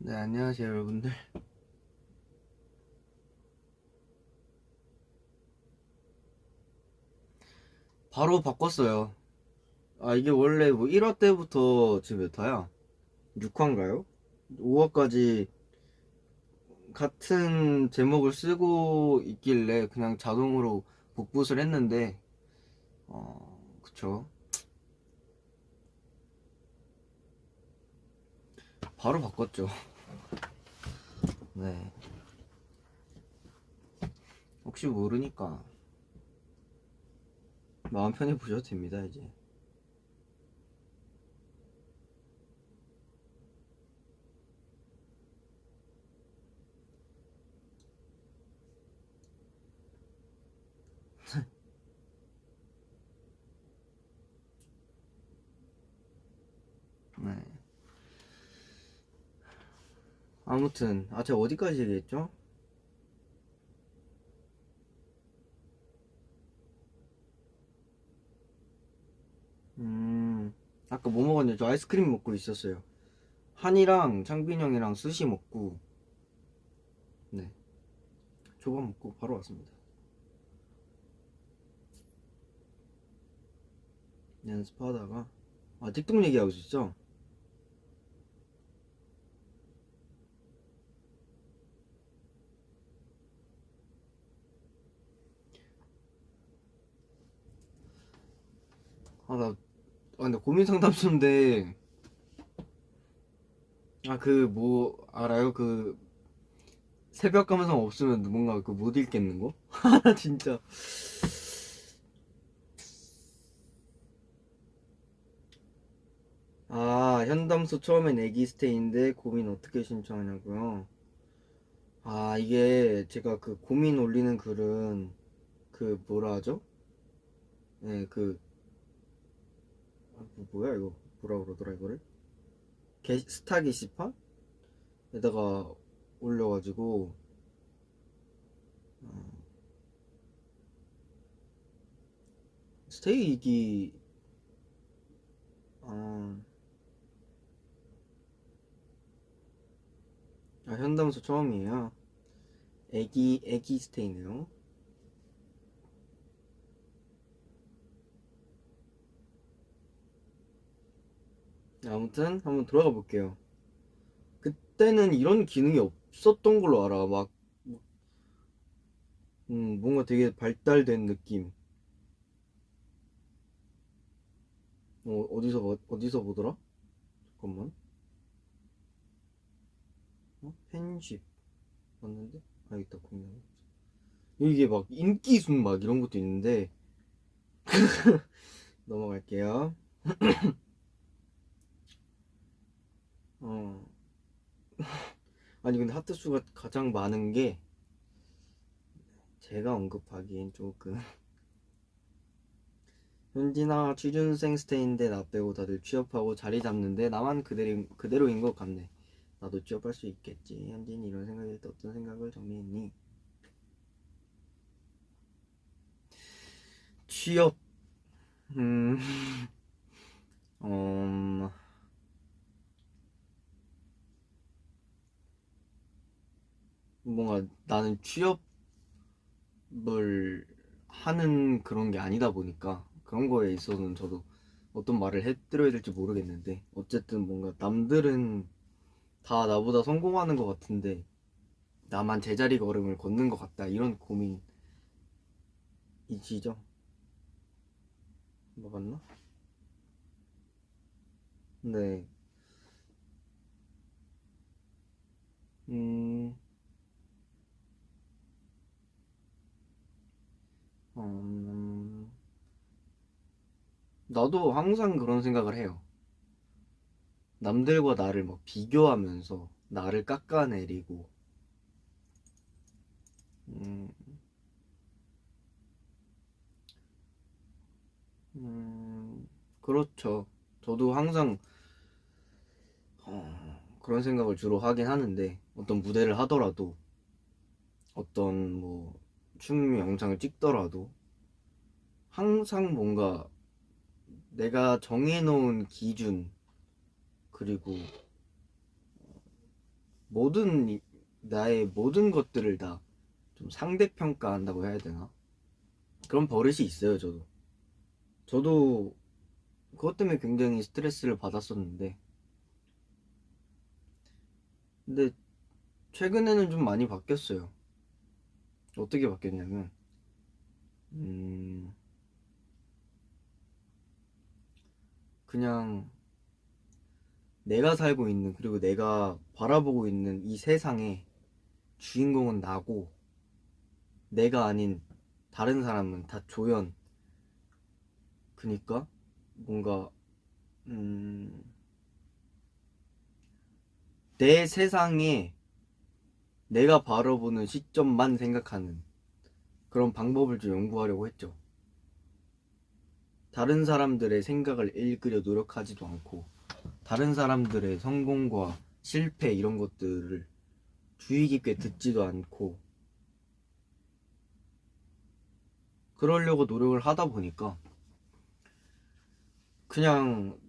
네, 안녕하세요, 여러분들. 바로 바꿨어요. 아, 이게 원래 뭐 1화 때부터 지금 몇 화야? 6화인가요? 5화까지 같은 제목을 쓰고 있길래 그냥 자동으로 복붙을 했는데, 그쵸. 바로 바꿨죠. 네. 혹시 모르니까 마음 편히 보셔도 됩니다, 이제. 네. 아무튼, 제가 어디까지 얘기했죠? 음, 아까 뭐 먹었냐? 저 아이스크림 먹고 있었어요. 한이랑 창빈 형이랑 스시 먹고, 네. 초밥 먹고 바로 왔습니다. 연습하다가 틱톡 얘기하고 있었죠? 근데 고민 상담소인데 그 뭐 알아요? 그 새벽 감성 없으면 뭔가 그 못 읽겠는 거? 진짜. 현담소 처음엔 애기스테인데 고민 어떻게 신청하냐고요? 이게 제가 그 고민 올리는 글은 그 뭐라 하죠? 네, 뭐야 이거, 뭐라 그러더라 이거를? 스타 게시판에다가 올려가지고 어, 스테이기 아, 현담소 처음이에요. 애기 스테이네요. 아무튼 한번 들어가 볼게요. 그때는 이런 기능이 없었던 걸로 알아. 뭔가 되게 발달된 느낌. 어디서 보더라? 잠깐만. 팬십 맞는데? 있다, 공략. 이게 막 인기순 막 이런 것도 있는데 넘어갈게요. 어 아니 근데 하트 수가 가장 많은 게 제가 언급하기엔 조금 현진아 취준생 스테인데 나 빼고 다들 취업하고 자리 잡는데 나만 그대로인 것 같네. 나도 취업할 수 있겠지. 현진이 이런 생각일 때 어떤 생각을 정리했니? 취업. 음, 음, 뭔가 나는 취업을 하는 그런 게 아니다 보니까 그런 거에 있어서는 저도 어떤 말을 해드려야 될지 모르겠는데 어쨌든 뭔가 남들은 다 나보다 성공하는 것 같은데 나만 제자리 걸음을 걷는 것 같다 이런 고민이시죠? 맞나? 네. 음, 음, 나도 항상 그런 생각을 해요. 남들과 나를 막 비교하면서 나를 깎아내리고, 음, 그렇죠. 저도 항상 그런 생각을 주로 하긴 하는데, 어떤 무대를 하더라도, 어떤 뭐, 춤 영상을 찍더라도, 항상 뭔가 내가 정해놓은 기준, 그리고 나의 모든 것들을 다 좀 상대평가한다고 해야 되나? 그런 버릇이 있어요, 저도 그것 때문에 굉장히 스트레스를 받았었는데, 근데 최근에는 좀 많이 바뀌었어요. 어떻게 바뀌었냐면, 음, 그냥 내가 살고 있는, 그리고 내가 바라보고 있는 이 세상의 주인공은 나고, 내가 아닌 다른 사람은 다 조연. 그니까 뭔가 음, 내 세상에 내가 바라보는 시점만 생각하는 그런 방법을 좀 연구하려고 했죠. 다른 사람들의 생각을 읽으려 노력하지도 않고, 다른 사람들의 성공과 실패 이런 것들을 주의 깊게 듣지도 않고, 그러려고 노력을 하다 보니까 그냥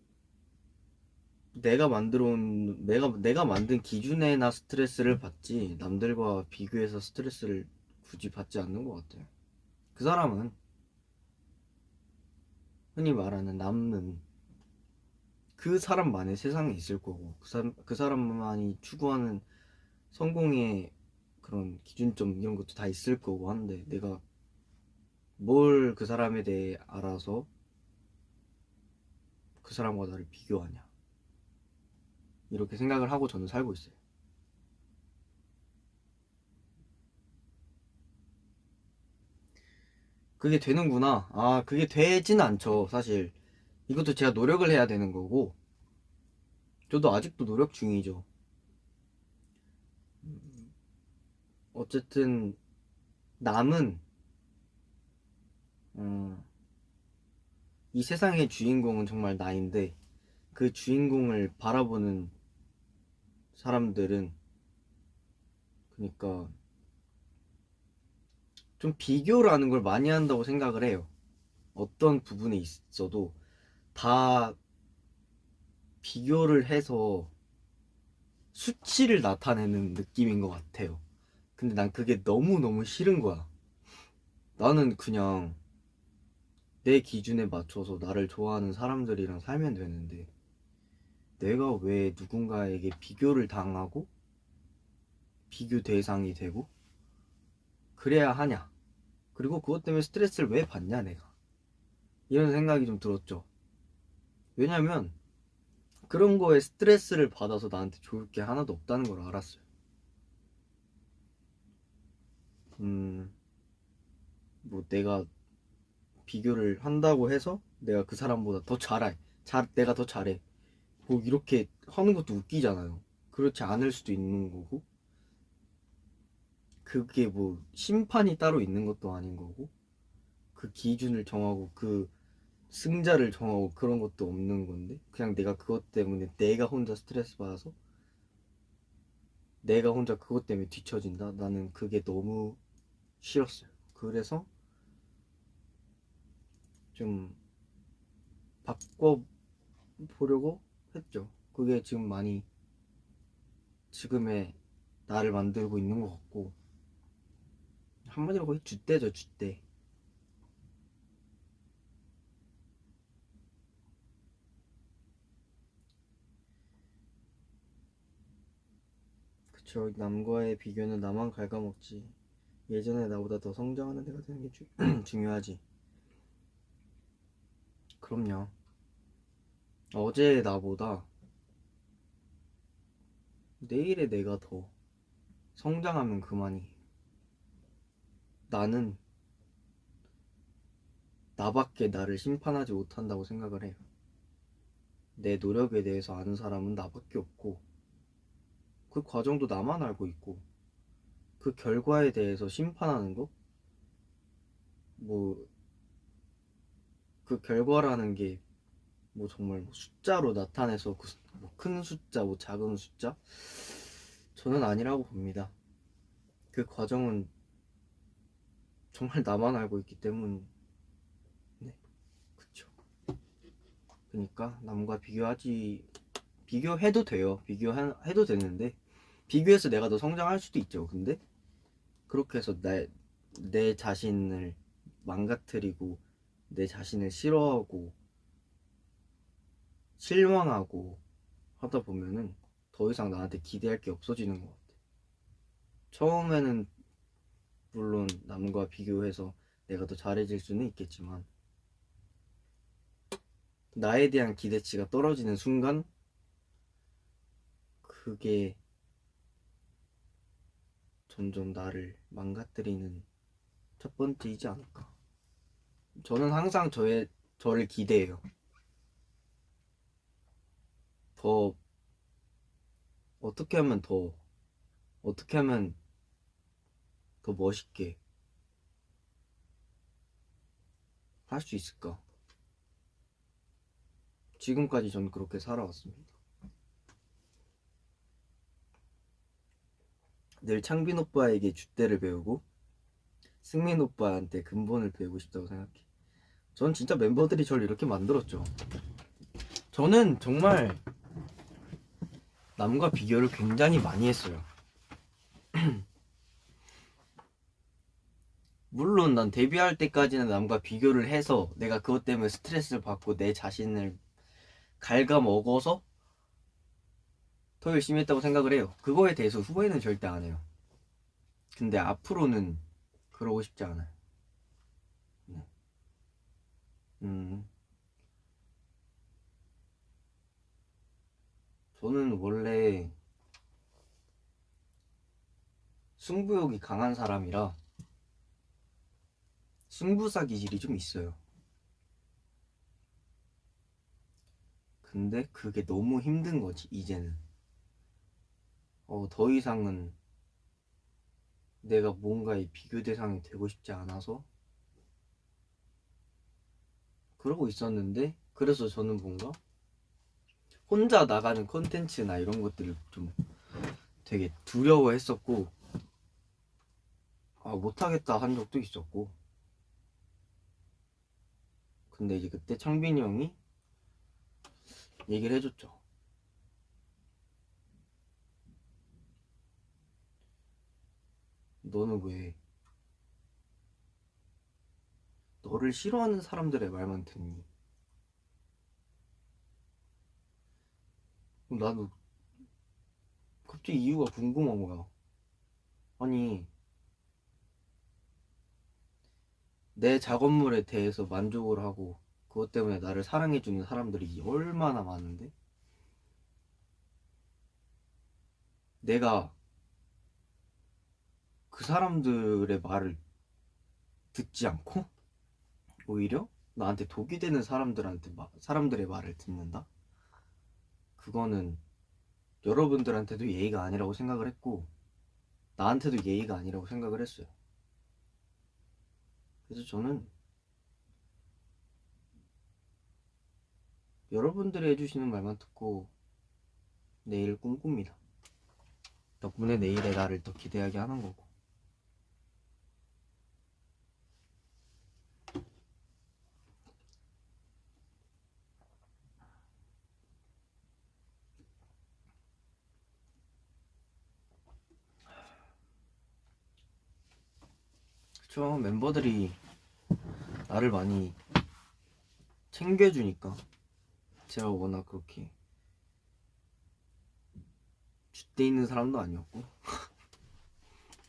내가 만든 기준에나 스트레스를 받지, 남들과 비교해서 스트레스를 굳이 받지 않는 것 같아요. 그 사람은, 흔히 말하는 남은 그 사람만의 세상에 있을 거고, 그 사람만이 추구하는 성공의 그런 기준점 이런 것도 다 있을 거고 한데, 내가 뭘 그 사람에 대해 알아서 그 사람과 나를 비교하냐, 이렇게 생각을 하고 저는 살고 있어요. 그게 되는구나. 아, 그게 되진 않죠, 사실. 이것도 제가 노력을 해야 되는 거고, 저도 아직도 노력 중이죠. 어쨌든 남은 어, 이 세상의 주인공은 정말 나인데, 그 주인공을 바라보는 사람들은, 그러니까 좀 비교라는 걸 많이 한다고 생각을 해요. 어떤 부분에 있어도 다 비교를 해서 수치를 나타내는 느낌인 것 같아요. 근데 난 그게 너무너무 싫은 거야. 나는 그냥 내 기준에 맞춰서 나를 좋아하는 사람들이랑 살면 되는데, 내가 왜 누군가에게 비교를 당하고 비교 대상이 되고 그래야 하냐, 그리고 그것 때문에 스트레스를 왜 받냐 내가, 이런 생각이 좀 들었죠. 왜냐면 그런 거에 스트레스를 받아서 나한테 좋을 게 하나도 없다는 걸 알았어요. 음, 뭐 내가 비교를 한다고 해서 내가 그 사람보다 더 내가 더 잘해, 뭐 이렇게 하는 것도 웃기잖아요. 그렇지 않을 수도 있는 거고, 그게 뭐 심판이 따로 있는 것도 아닌 거고, 그 기준을 정하고 그 승자를 정하고 그런 것도 없는 건데, 그냥 내가 그것 때문에 내가 혼자 스트레스 받아서 내가 혼자 그것 때문에 뒤처진다? 나는 그게 너무 싫었어요. 그래서 좀 바꿔보려고 했죠. 그게 지금 많이 지금의 나를 만들고 있는 것 같고, 한마디로 거의 줏대죠, 줏대. 그쵸. 남과의 비교는 나만 갉아먹지. 예전에 나보다 더 성장하는 애가 되는 게 중요하지. 그럼요. 어제의 나보다 내일의 내가 더 성장하면 그만이. 나는 나밖에 나를 심판하지 못한다고 생각을 해요. 내 노력에 대해서 아는 사람은 나밖에 없고, 그 과정도 나만 알고 있고, 그 결과에 대해서 심판하는 거? 뭐, 그 결과라는 게 뭐 정말 뭐 숫자로 나타내서 뭐큰 숫자, 뭐 작은 숫자? 저는 아니라고 봅니다. 그 과정은 정말 나만 알고 있기 때문에, 그쵸. 그러니까 남과 비교해도 돼요. 비교해도 되는데, 비교해서 내가 더 성장할 수도 있죠. 근데 그렇게 해서 내 자신을 망가뜨리고 내 자신을 싫어하고 실망하고 하다 보면은 더 이상 나한테 기대할 게 없어지는 것 같아. 처음에는 물론 남과 비교해서 내가 더 잘해질 수는 있겠지만 나에 대한 기대치가 떨어지는 순간 그게 점점 나를 망가뜨리는 첫 번째이지 않을까. 저는 항상 저를 기대해요. 더 어떻게 하면 더 어떻게 하면 더 멋있게 할 수 있을까? 지금까지 전 그렇게 살아왔습니다. 늘 창빈 오빠에게 줏대를 배우고 승민 오빠한테 근본을 배우고 싶다고 생각해. 전 진짜 멤버들이 저를 이렇게 만들었죠. 저는 정말 남과 비교를 굉장히 많이 했어요. 물론 난 데뷔할 때까지는 남과 비교를 해서 내가 그것 때문에 스트레스를 받고 내 자신을 갉아먹어서 더 열심히 했다고 생각을 해요. 그거에 대해서 후회는 절대 안 해요. 근데 앞으로는 그러고 싶지 않아요. 네. 저는 원래 승부욕이 강한 사람이라 승부사 기질이 좀 있어요. 근데 그게 너무 힘든 거지, 이제는. 더 이상은 내가 뭔가의 비교 대상이 되고 싶지 않아서 그러고 있었는데, 그래서 저는 뭔가 혼자 나가는 콘텐츠나 이런 것들을 좀 되게 두려워했었고, 못하겠다 한 적도 있었고. 근데 이제 그때 창빈이 형이 얘기를 해줬죠. 너는 왜 너를 싫어하는 사람들의 말만 듣니? 나도 갑자기 이유가 궁금한 거야. 아니, 내 작업물에 대해서 만족을 하고 그것 때문에 나를 사랑해주는 사람들이 얼마나 많은데 내가 그 사람들의 말을 듣지 않고 오히려 나한테 독이 되는 사람들의 말을 듣는다? 그거는 여러분들한테도 예의가 아니라고 생각을 했고 나한테도 예의가 아니라고 생각을 했어요. 그래서 저는 여러분들이 해주시는 말만 듣고 내일을 꿈꿉니다. 덕분에 내일의 나를 더 기대하게 하는 거고. 그쵸, 멤버들이 나를 많이 챙겨주니까. 제가 워낙 그렇게 줏대 있는 사람도 아니었고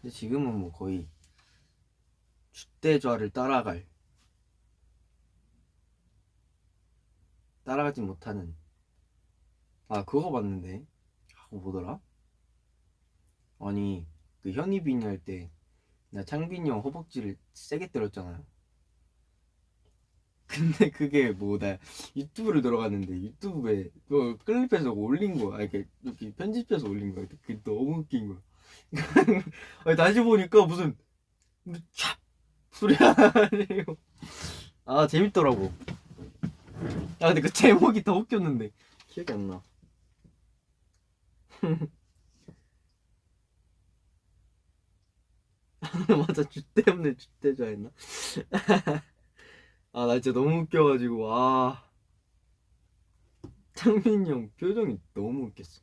근데 지금은 뭐 거의 줏대좌를 따라가지 못하는. 그거 봤는데. 그거 뭐더라? 아니, 그 현이 비니 할 때 나 창빈이 형 허벅지를 세게 때렸잖아요. 근데 그게 뭐 나 유튜브를 들어갔는데 유튜브에 그 클립해서 올린 거야. 이렇게 편집해서 올린 거야. 그게 너무 웃긴 거야. 아니, 다시 보니까 무슨 촥 소리 아니에요. 재밌더라고. 근데 그 제목이 더 웃겼는데 기억이 안 나. 맞아, 줏대 없네 줏대자 했나? 나 진짜 너무 웃겨가지고. 창민이 형 표정이 너무 웃겼어.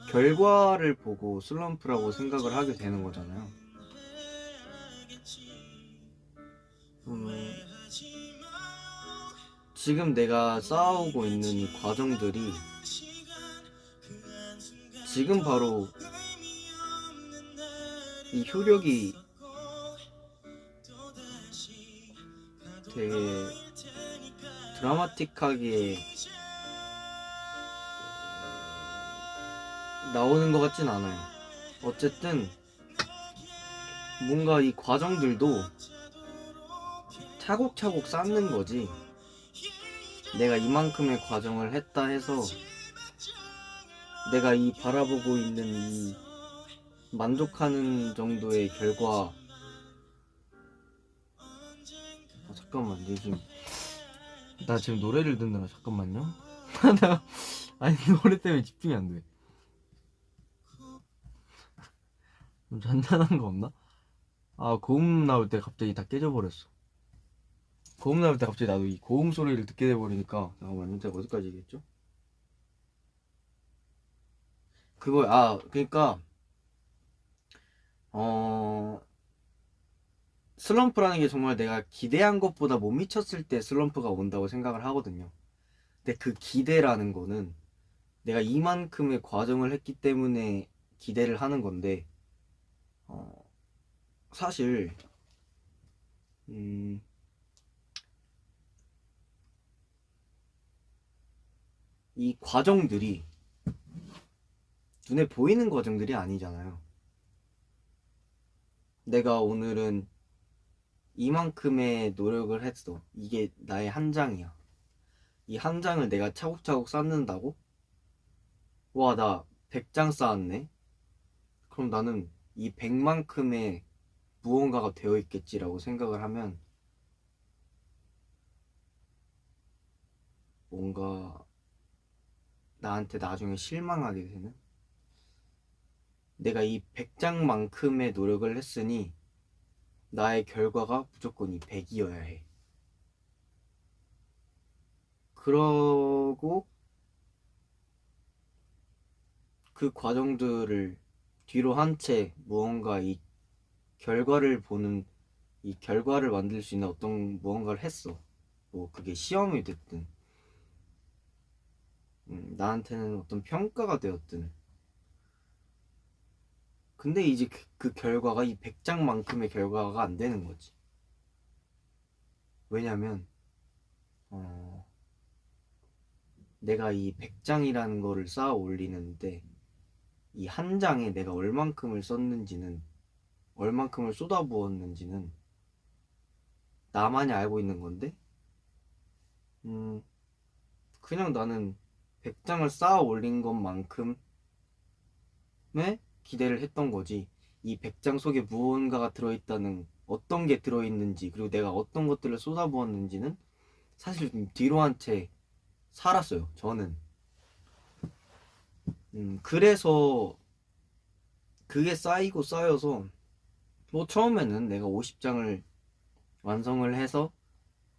결과를 보고 슬럼프라고 생각을 하게 되는 거잖아요. 음, 지금 내가 쌓아오고 있는 이 과정들이 지금 바로 이 효력이 되게 드라마틱하게 나오는 것 같진 않아요. 어쨌든 뭔가 이 과정들도 차곡차곡 쌓는 거지, 내가 이만큼의 과정을 했다 해서 내가 이 바라보고 있는 이 만족하는 정도의 결과. 잠깐만, 나 지금 노래를 듣느라. 잠깐만요. 아니, 노래 때문에 집중이 안 돼. 좀 잔잔한 거 없나? 아, 고음 나올 때 갑자기 다 깨져버렸어. 고음 나올 때 갑자기 나도 이 고음 소리를 듣게 돼버리니까. 잠깐만요, 제가 어디까지 얘기했죠? 그니까 어 슬럼프라는 게 정말 내가 기대한 것보다 못 미쳤을 때 슬럼프가 온다고 생각을 하거든요. 근데 그 기대라는 거는 내가 이만큼의 과정을 했기 때문에 기대를 하는 건데, 어, 사실 음, 이 과정들이 눈에 보이는 과정들이 아니잖아요. 내가 오늘은 이만큼의 노력을 했어. 이게 나의 한 장이야. 이 한 장을 내가 차곡차곡 쌓는다고? 와, 나 100장 쌓았네. 그럼 나는 이 100만큼의 무언가가 되어 있겠지라고 생각을 하면 뭔가 나한테 나중에 실망하게 되는? 내가 이 100장만큼의 노력을 했으니 나의 결과가 무조건 이 100이어야 해. 그러고 그 과정들을 뒤로 한 채 무언가 이 결과를 보는, 이 결과를 만들 수 있는 어떤 무언가를 했어. 뭐 그게 시험이 됐든 나한테는 어떤 평가가 되었든. 근데 이제 그 결과가 이 100장만큼의 결과가 안 되는 거지. 왜냐면 어, 내가 이 100장이라는 거를 쌓아 올리는데 이 한 장에 내가 얼만큼을 썼는지는, 얼만큼을 쏟아부었는지는 나만이 알고 있는 건데, 음, 그냥 나는 100장을 쌓아 올린 것만큼의 기대를 했던 거지. 이 100장 속에 무언가가 들어있다는, 어떤 게 들어있는지, 그리고 내가 어떤 것들을 쏟아부었는지는 사실 좀 뒤로 한 채 살았어요, 저는. 그래서 그게 쌓이고 쌓여서 뭐 처음에는 내가 50장을 완성을 해서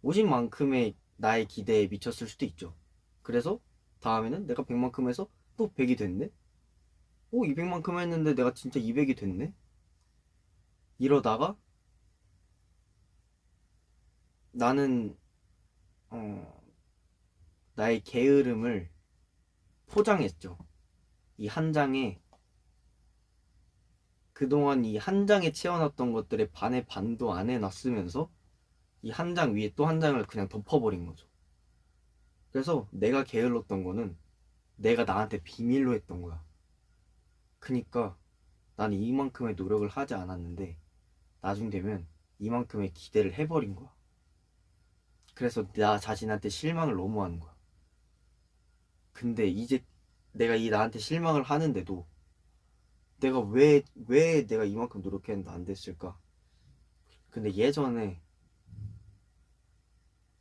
50만큼의 나의 기대에 미쳤을 수도 있죠. 그래서 다음에는 내가 100만큼 해서 또 100이 됐네? 오, 200만큼 했는데 내가 진짜 200이 됐네? 이러다가 나는 어, 나의 게으름을 포장했죠. 이 한 장에, 그동안 이 한 장에 채워놨던 것들의 반의 반도 안 해놨으면서 이 한 장 위에 또 한 장을 그냥 덮어버린 거죠. 그래서 내가 게을렀던 거는 내가 나한테 비밀로 했던 거야. 그니까 나는 이만큼의 노력을 하지 않았는데 나중 되면 이만큼의 기대를 해버린 거야. 그래서 나 자신한테 실망을 너무 하는 거야. 근데 이제 내가 이 나한테 실망을 하는데도 내가 왜 내가 이만큼 노력했는데 안 됐을까? 근데 예전에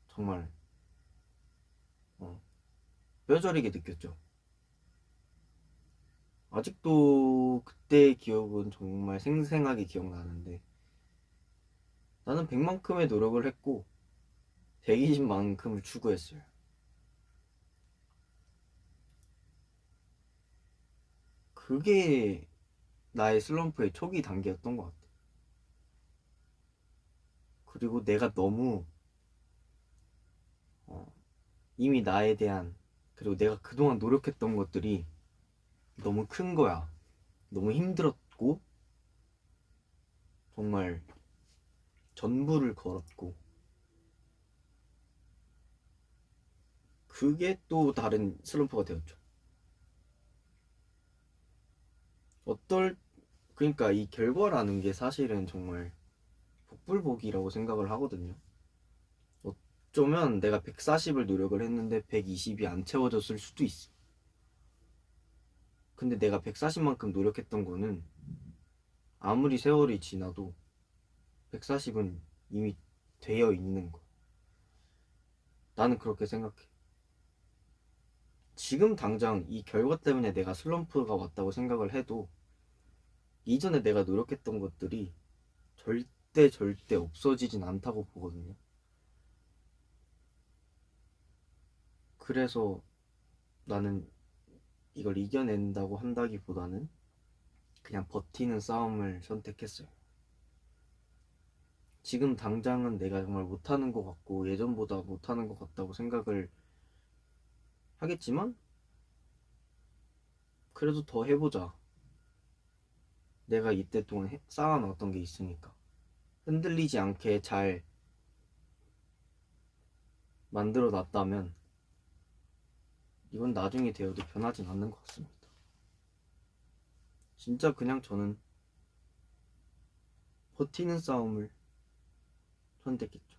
정말 어, 뼈저리게 느꼈죠. 아직도 그때의 기억은 정말 생생하게 기억나는데, 나는 100만큼의 노력을 했고 120만큼을 추구했어요. 그게 나의 슬럼프의 초기 단계였던 것 같아. 그리고 내가 너무 어, 이미 나에 대한, 그리고 내가 그동안 노력했던 것들이 너무 큰 거야. 너무 힘들었고 정말 전부를 걸었고, 그게 또 다른 슬럼프가 되었죠. 어떨 그러니까 이 결과라는 게 사실은 정말 복불복이라고 생각을 하거든요. 어쩌면 내가 140을 노력을 했는데 120이 안 채워졌을 수도 있어. 근데 내가 140만큼 노력했던 거는 아무리 세월이 지나도 140은 이미 되어 있는 거. 나는 그렇게 생각해. 지금 당장 이 결과 때문에 내가 슬럼프가 왔다고 생각을 해도 이전에 내가 노력했던 것들이 절대 없어지진 않다고 보거든요. 그래서 나는 이걸 이겨낸다고 한다기보다는 그냥 버티는 싸움을 선택했어요. 지금 당장은 내가 정말 못하는 것 같고 예전보다 못하는 것 같다고 생각을 하겠지만, 그래도 더 해보자. 내가 이때 동안 쌓아놨던 게 있으니까 흔들리지 않게 잘 만들어 놨다면 이건 나중에 되어도 변하진 않는 것 같습니다. 진짜 그냥 저는 버티는 싸움을 선택했죠.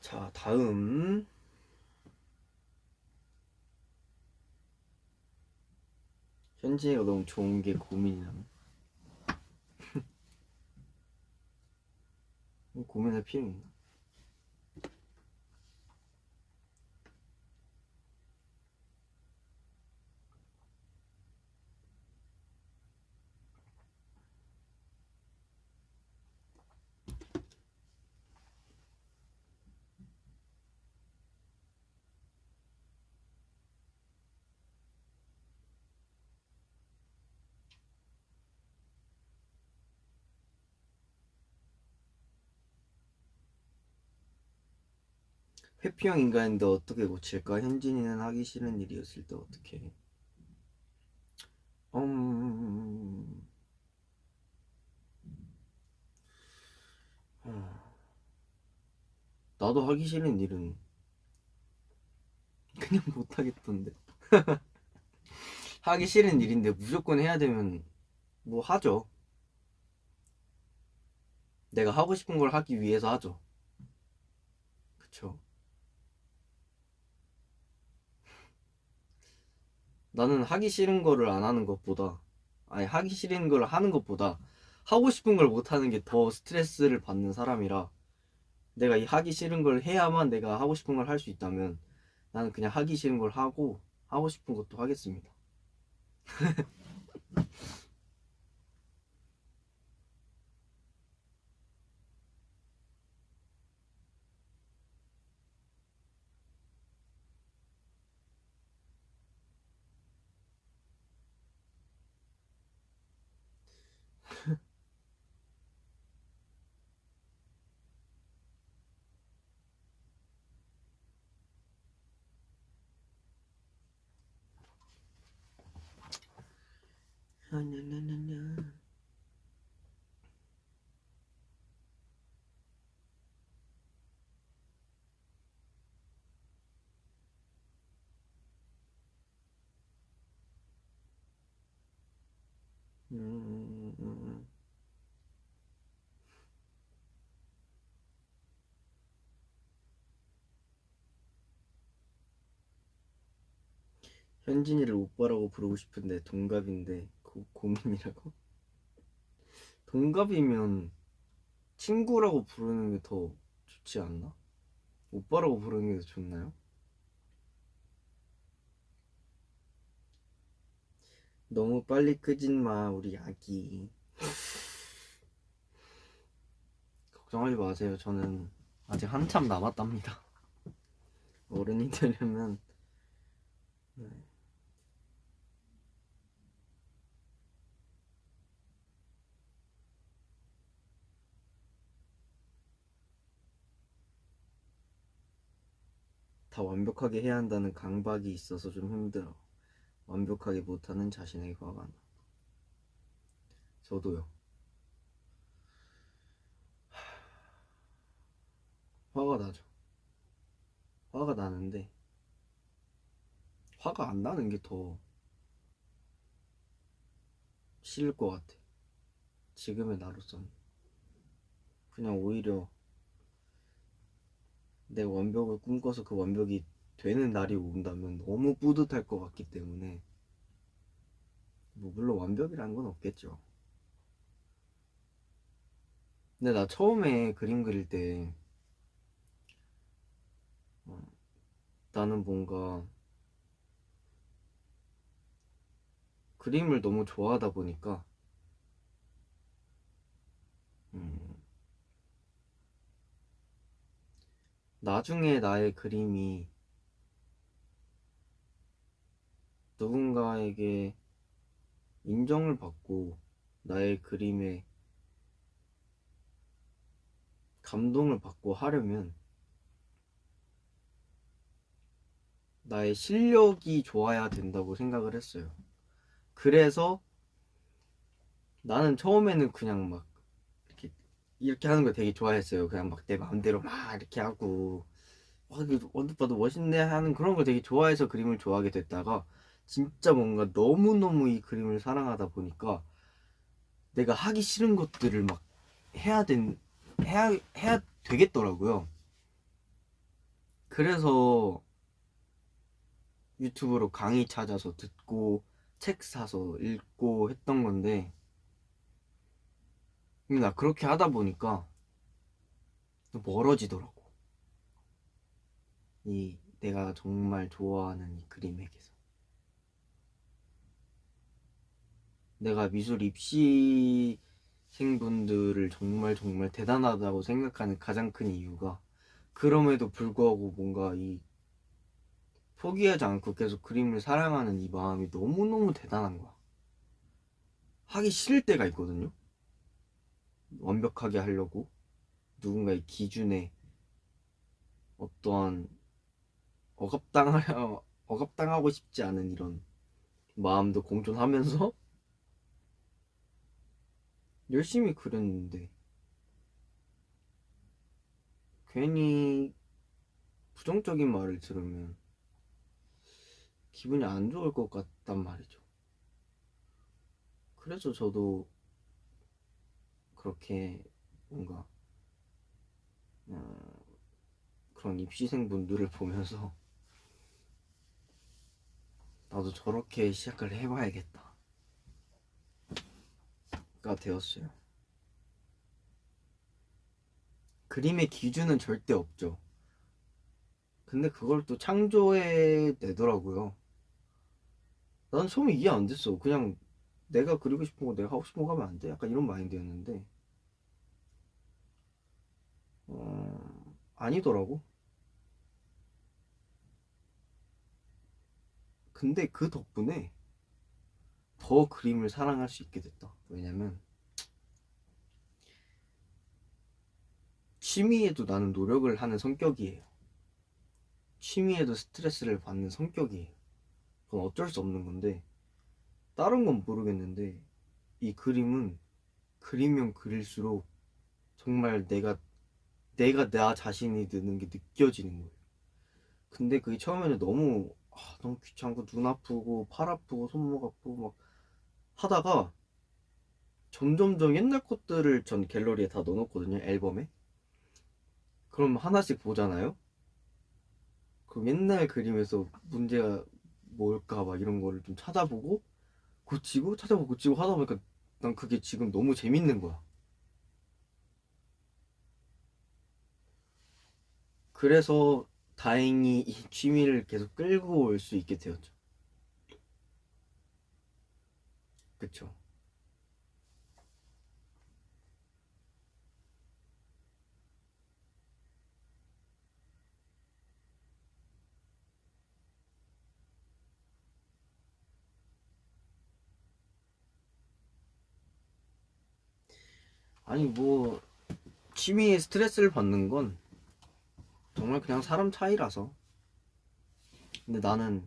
자, 다음. 현진이가 너무 좋은 게 고민이라면 고민할 필요 있나? 회피형 인간인데 어떻게 고칠까? 현진이는 하기 싫은 일이었을 때 어떻게 해? 음... 나도 하기 싫은 일은 그냥 못하겠던데. 하기 싫은 일인데 무조건 해야 되면 뭐 하죠. 내가 하고 싶은 걸 하기 위해서 하죠. 그쵸? 나는 하기 싫은 거를 안 하는 것보다, 아니 하기 싫은 걸 하는 것보다 하고 싶은 걸 못 하는 게 더 스트레스를 받는 사람이라, 내가 이 하기 싫은 걸 해야만 내가 하고 싶은 걸 할 수 있다면 나는 그냥 하기 싫은 걸 하고 하고 싶은 것도 하겠습니다. 음, 음, 음. 현진이를 오빠라고 부르고 싶은데 동갑인데 고민이라고? 동갑이면 친구라고 부르는 게 더 좋지 않나? 오빠라고 부르는 게 더 좋나요? 너무 빨리 크진 마, 우리 아기. 걱정하지 마세요. 저는 아직 한참 남았답니다. 어른이 되려면. 네. 다 완벽하게 해야 한다는 강박이 있어서 좀 힘들어. 완벽하게 못하는 자신에게 화가 나. 저도요. 화가 나죠. 화가 나는데 화가 안 나는 게 더 싫을 것 같아. 지금의 나로서는 그냥 오히려 내 완벽을 꿈꿔서 그 완벽이 되는 날이 온다면 너무 뿌듯할 것 같기 때문에, 뭐 물론 완벽이라는 건 없겠죠. 근데 나 처음에 그림 그릴 때 어, 나는 뭔가 그림을 너무 좋아하다 보니까 음, 나중에 나의 그림이 누군가에게 인정을 받고 나의 그림에 감동을 받고 하려면 나의 실력이 좋아야 된다고 생각을 했어요. 그래서 나는 처음에는 그냥 막 이렇게 하는 걸 되게 좋아했어요. 그냥 막 내 마음대로 막 이렇게 하고 이거 언뜻 봐도 멋있네 하는 그런 걸 되게 좋아해서 그림을 좋아하게 됐다가 진짜 뭔가 너무너무 이 그림을 사랑하다 보니까 내가 하기 싫은 것들을 막 해야 된 해야 되겠더라고요. 그래서 유튜브로 강의 찾아서 듣고 책 사서 읽고 했던 건데, 근데 나 그렇게 하다 보니까 멀어지더라고. 이 내가 정말 좋아하는 이 그림에게서. 내가 미술 입시생분들을 정말 정말 대단하다고 생각하는 가장 큰 이유가, 그럼에도 불구하고 뭔가 이 포기하지 않고 계속 그림을 사랑하는 이 마음이 너무너무 대단한 거야. 하기 싫을 때가 있거든요. 완벽하게 하려고 누군가의 기준에 어떠한 억압당하고 싶지 않은 이런 마음도 공존하면서 열심히 그렸는데 괜히 부정적인 말을 들으면 기분이 안 좋을 것 같단 말이죠. 그래서 저도 그렇게 뭔가 어, 그런 입시생분들을 보면서 나도 저렇게 시작을 해봐야겠다가 되었어요. 그림의 기준은 절대 없죠. 근데 그걸 또 창조해 내더라고요. 난 처음에 이해 안 됐어. 그냥 내가 그리고 싶은 거 내가 하고 싶은 거 하면 안 돼? 약간 이런 마인드였는데 아니더라고. 근데 그 덕분에 더 그림을 사랑할 수 있게 됐다. 왜냐면 취미에도 나는 노력을 하는 성격이에요. 취미에도 스트레스를 받는 성격이에요. 그건 어쩔 수 없는 건데, 다른 건 모르겠는데 이 그림은 그리면 그릴수록 정말 내가 나 자신이 드는 게 느껴지는 거예요. 근데 그게 처음에는 너무 귀찮고 눈 아프고 팔 아프고 손목 아프고 막 하다가 점점점 옛날 것들을 전 갤러리에 다 넣어놓거든요, 앨범에. 그럼 하나씩 보잖아요. 그럼 옛날 그림에서 문제가 뭘까 막 이런 거를 좀 찾아보고 고치고 찾아보고 고치고 하다 보니까 난 그게 지금 너무 재밌는 거야. 그래서 다행히 이 취미를 계속 끌고 올 수 있게 되었죠. 그쵸. 아니 뭐 취미에 스트레스를 받는 건 정말 그냥 사람 차이라서. 근데 나는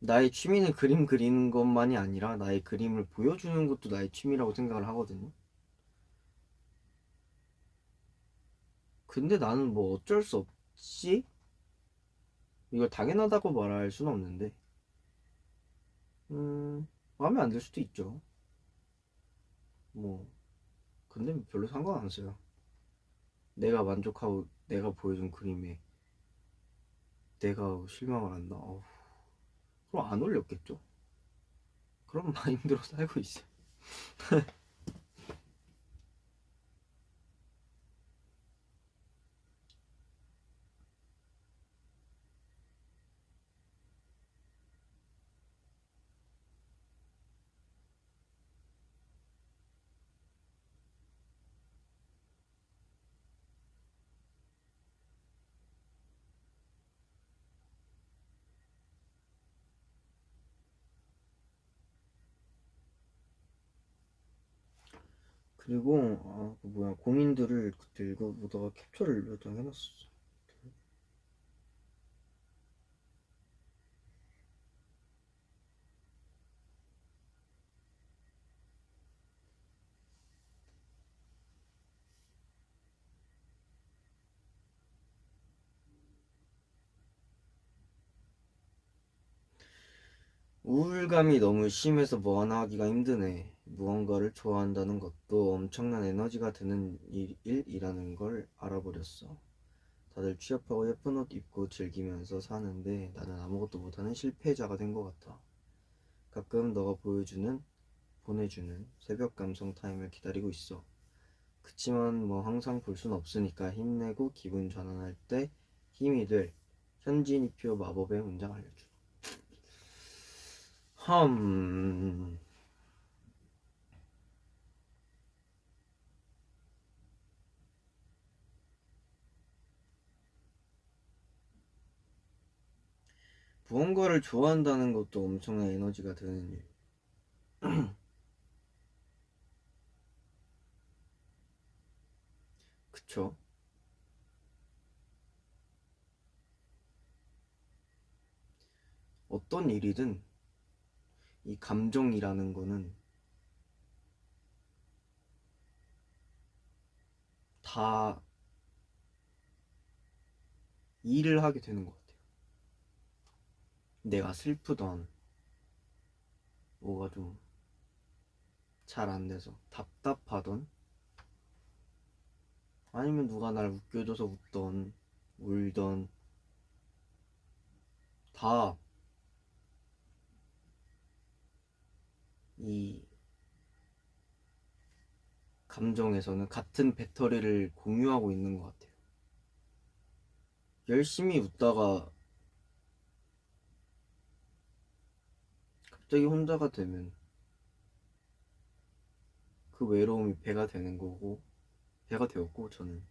나의 취미는 그림 그리는 것만이 아니라 나의 그림을 보여주는 것도 나의 취미라고 생각을 하거든요. 근데 나는 뭐 어쩔 수 없지? 이걸 당연하다고 말할 수는 없는데, 마음에 안 들 수도 있죠. 뭐, 근데 별로 상관 안 써요. 내가 만족하고 내가 보여준 그림에 내가 실망을 한다. 그럼 안 올렸겠죠? 그런 마인드로 살고 있어요. 그리고 그 뭐야 고민들을 그때 읽어보다가 캡처를 몇 장 해놨었어. 우울감이 너무 심해서 뭐 하나 하기가 힘드네. 무언가를 좋아한다는 것도 엄청난 에너지가 드는 일이라는 걸 알아버렸어. 다들 취업하고 예쁜 옷 입고 즐기면서 사는데 나는 아무것도 못하는 실패자가 된 것 같아. 가끔 너가 보내주는 새벽 감성 타임을 기다리고 있어. 그치만 뭐 항상 볼 순 없으니까 힘내고 기분 전환할 때 힘이 될 현진이표 마법의 문장 알려줘. 험... 무언가를 좋아한다는 것도 엄청난 에너지가 드는 일. 그쵸? 어떤 일이든 이 감정이라는 거는 다 일을 하게 되는 것 같아요. 내가 슬프던 뭐가 좀 잘 안 돼서 답답하던 아니면 누가 날 웃겨줘서 웃던 울던 다 이 감정에서는 같은 배터리를 공유하고 있는 것 같아요. 열심히 웃다가 갑자기 혼자가 되면 그 외로움이 배가 되었고 저는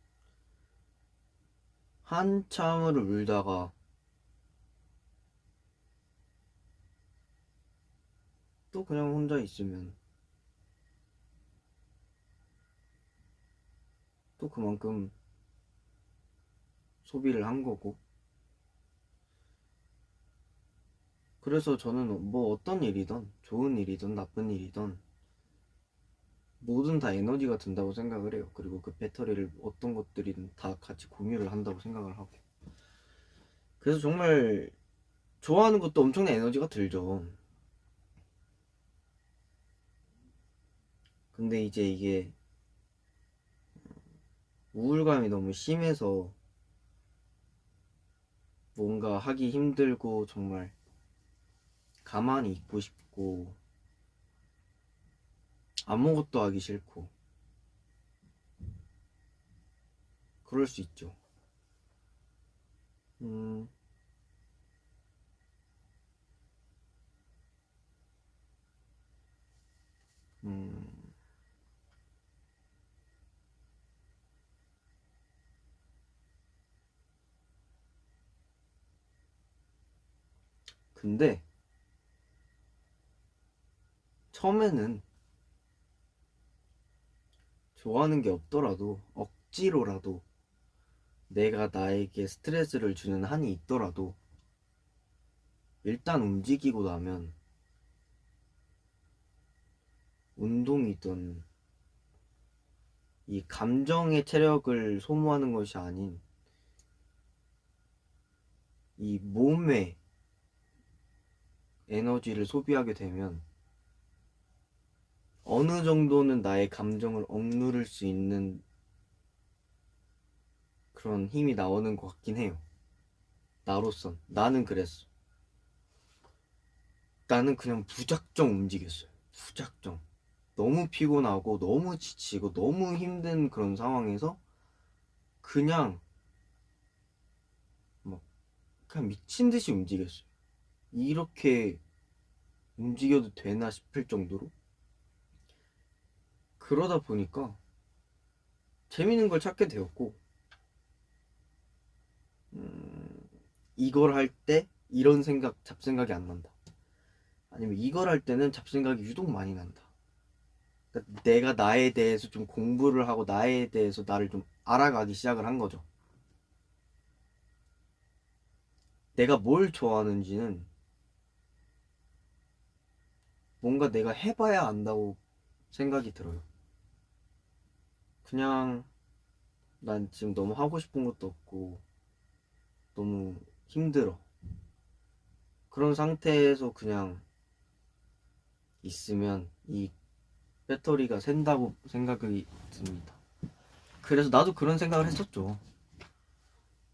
한참을 울다가 또 그냥 혼자 있으면 또 그만큼 소비를 한 거고. 그래서 저는 뭐 어떤 일이든 좋은 일이든 나쁜 일이든 뭐든 다 에너지가 든다고 생각을 해요. 그리고 그 배터리를 어떤 것들이든 다 같이 공유를 한다고 생각을 하고. 그래서 정말 좋아하는 것도 엄청난 에너지가 들죠. 근데 이제 이게 우울감이 너무 심해서 뭔가 하기 힘들고 정말 가만히 있고 싶고 아무것도 하기 싫고 그럴 수 있죠. 음, 음. 근데 처음에는 좋아하는 게 없더라도 억지로라도 내가 나에게 스트레스를 주는 한이 있더라도 일단 움직이고 나면 운동이든 이 감정의 체력을 소모하는 것이 아닌 이 몸의 에너지를 소비하게 되면 어느 정도는 나의 감정을 억누를 수 있는 그런 힘이 나오는 것 같긴 해요. 나로선 나는 그랬어. 나는 그냥 무작정 움직였어요. 무작정. 너무 피곤하고 너무 지치고 너무 힘든 그런 상황에서 그냥 막 그냥 미친 듯이 움직였어요. 이렇게 움직여도 되나 싶을 정도로. 그러다 보니까 재밌는 걸 찾게 되었고, 음, 이걸 할 때 이런 생각, 잡생각이 안 난다. 아니면 이걸 할 때는 잡생각이 유독 많이 난다. 그러니까 내가 나에 대해서 좀 공부를 하고 나에 대해서 나를 좀 알아가기 시작을 한 거죠. 내가 뭘 좋아하는지는 뭔가 내가 해봐야 안다고 생각이 들어요. 그냥 난 지금 너무 하고 싶은 것도 없고 너무 힘들어. 그런 상태에서 그냥 있으면 이 배터리가 샌다고 생각이 듭니다. 그래서 나도 그런 생각을 했었죠.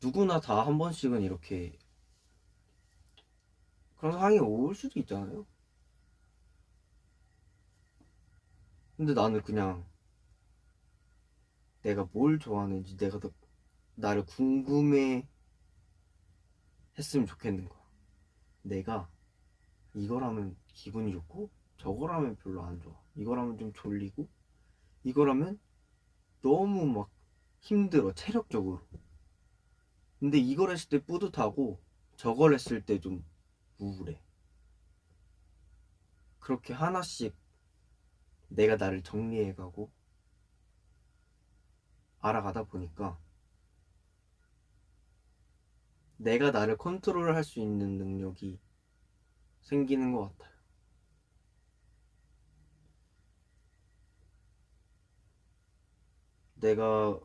누구나 다 한 번씩은 이렇게 그런 상황이 올 수도 있잖아요. 근데 나는 그냥 내가 뭘 좋아하는지 내가 더 나를 궁금해 했으면 좋겠는 거야. 내가 이걸 하면 기분이 좋고 저걸 하면 별로 안 좋아. 이걸 하면 좀 졸리고 이걸 하면 너무 막 힘들어 체력적으로. 근데 이걸 했을 때 뿌듯하고 저걸 했을 때 좀 우울해. 그렇게 하나씩 내가 나를 정리해가고 알아가다 보니까 내가 나를 컨트롤할 수 있는 능력이 생기는 것 같아요. 내가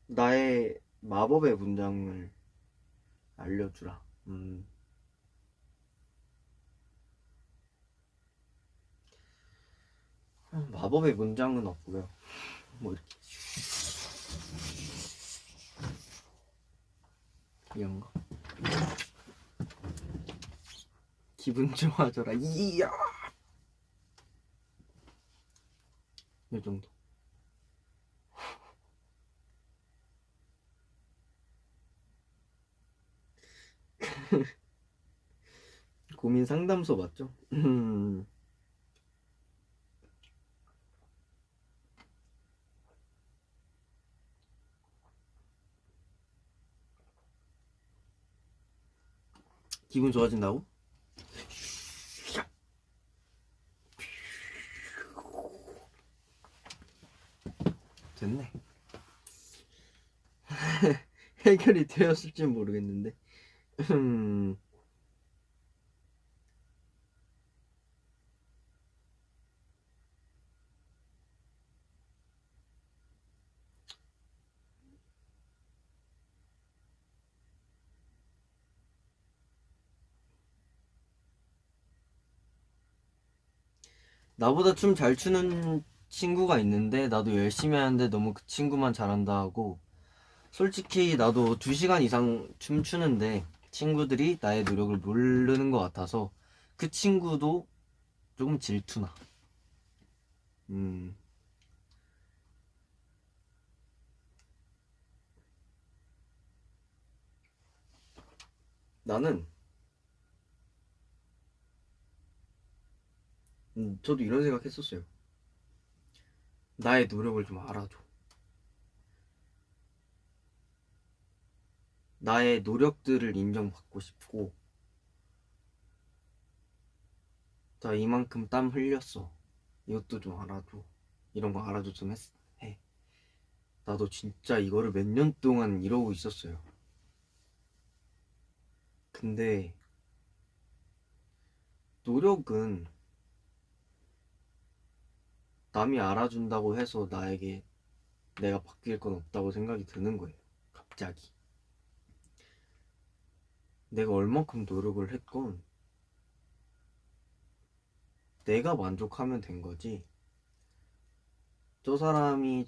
나의 마법의 문장을 알려주라. 마법의 문장은 없고요. 뭐 이렇게 이런 거. 기분 좋아져라. 이야. 이 정도. 고민 상담소 맞죠? 기분 좋아진다고? 됐네. 해결이 되었을지 모르겠는데. 나보다 춤 잘 추는 친구가 있는데 나도 열심히 하는데 너무 그 친구만 잘한다 하고, 솔직히 나도 2시간 이상 춤추는데 친구들이 나의 노력을 모르는 것 같아서 그 친구도 조금 질투나. 음, 나는 저도 이런 생각 했었어요. 나의 노력을 좀 알아줘. 나의 노력들을 인정받고 싶고, 나 이만큼 땀 흘렸어. 이것도 좀 알아줘. 이런 거 알아줬으면 해. 나도 진짜 이거를 몇 년 동안 이러고 있었어요. 근데 노력은 남이 알아준다고 해서 나에게 내가 바뀔 건 없다고 생각이 드는 거예요. 갑자기. 내가 얼만큼 노력을 했건 내가 만족하면 된 거지. 저 사람만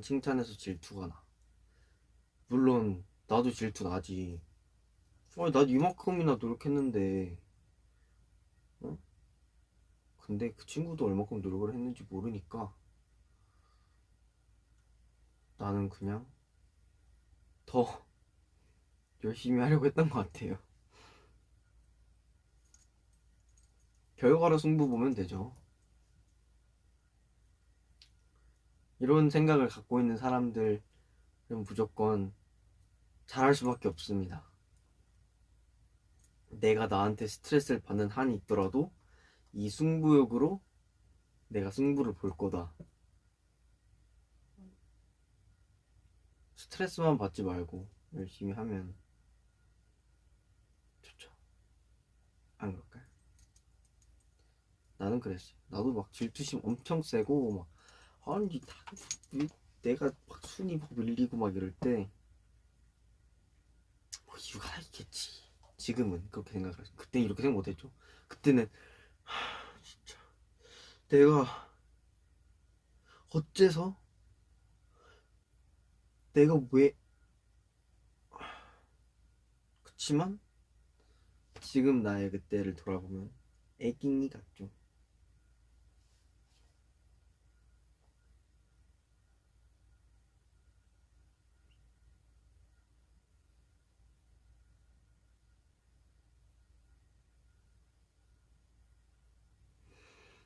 칭찬해서 질투가 나. 물론 나도 질투 나지. 나도 이만큼이나 노력했는데, 어? 근데 그 친구도 얼마큼 노력을 했는지 모르니까 나는 그냥 더 열심히 하려고 했던 것 같아요. 결과로 승부 보면 되죠. 이런 생각을 갖고 있는 사람들은 무조건 잘할 수밖에 없습니다. 내가 나한테 스트레스를 받는 한이 있더라도 이 승부욕으로 내가 승부를 볼 거다. 스트레스만 받지 말고 열심히 하면 좋죠. 안 그럴까요? 나는 그랬어요. 나도 막 질투심 엄청 세고 막 아니 내가 막 순위 막 밀리고 막 이럴 때 뭐 이유가 있겠지. 지금은 그렇게 생각을 했어. 그때는 이렇게 생각 못했죠. 그때는 진짜 내가 어째서 내가 왜 그치만 지금 나의 그때를 돌아보면 애기니 같죠.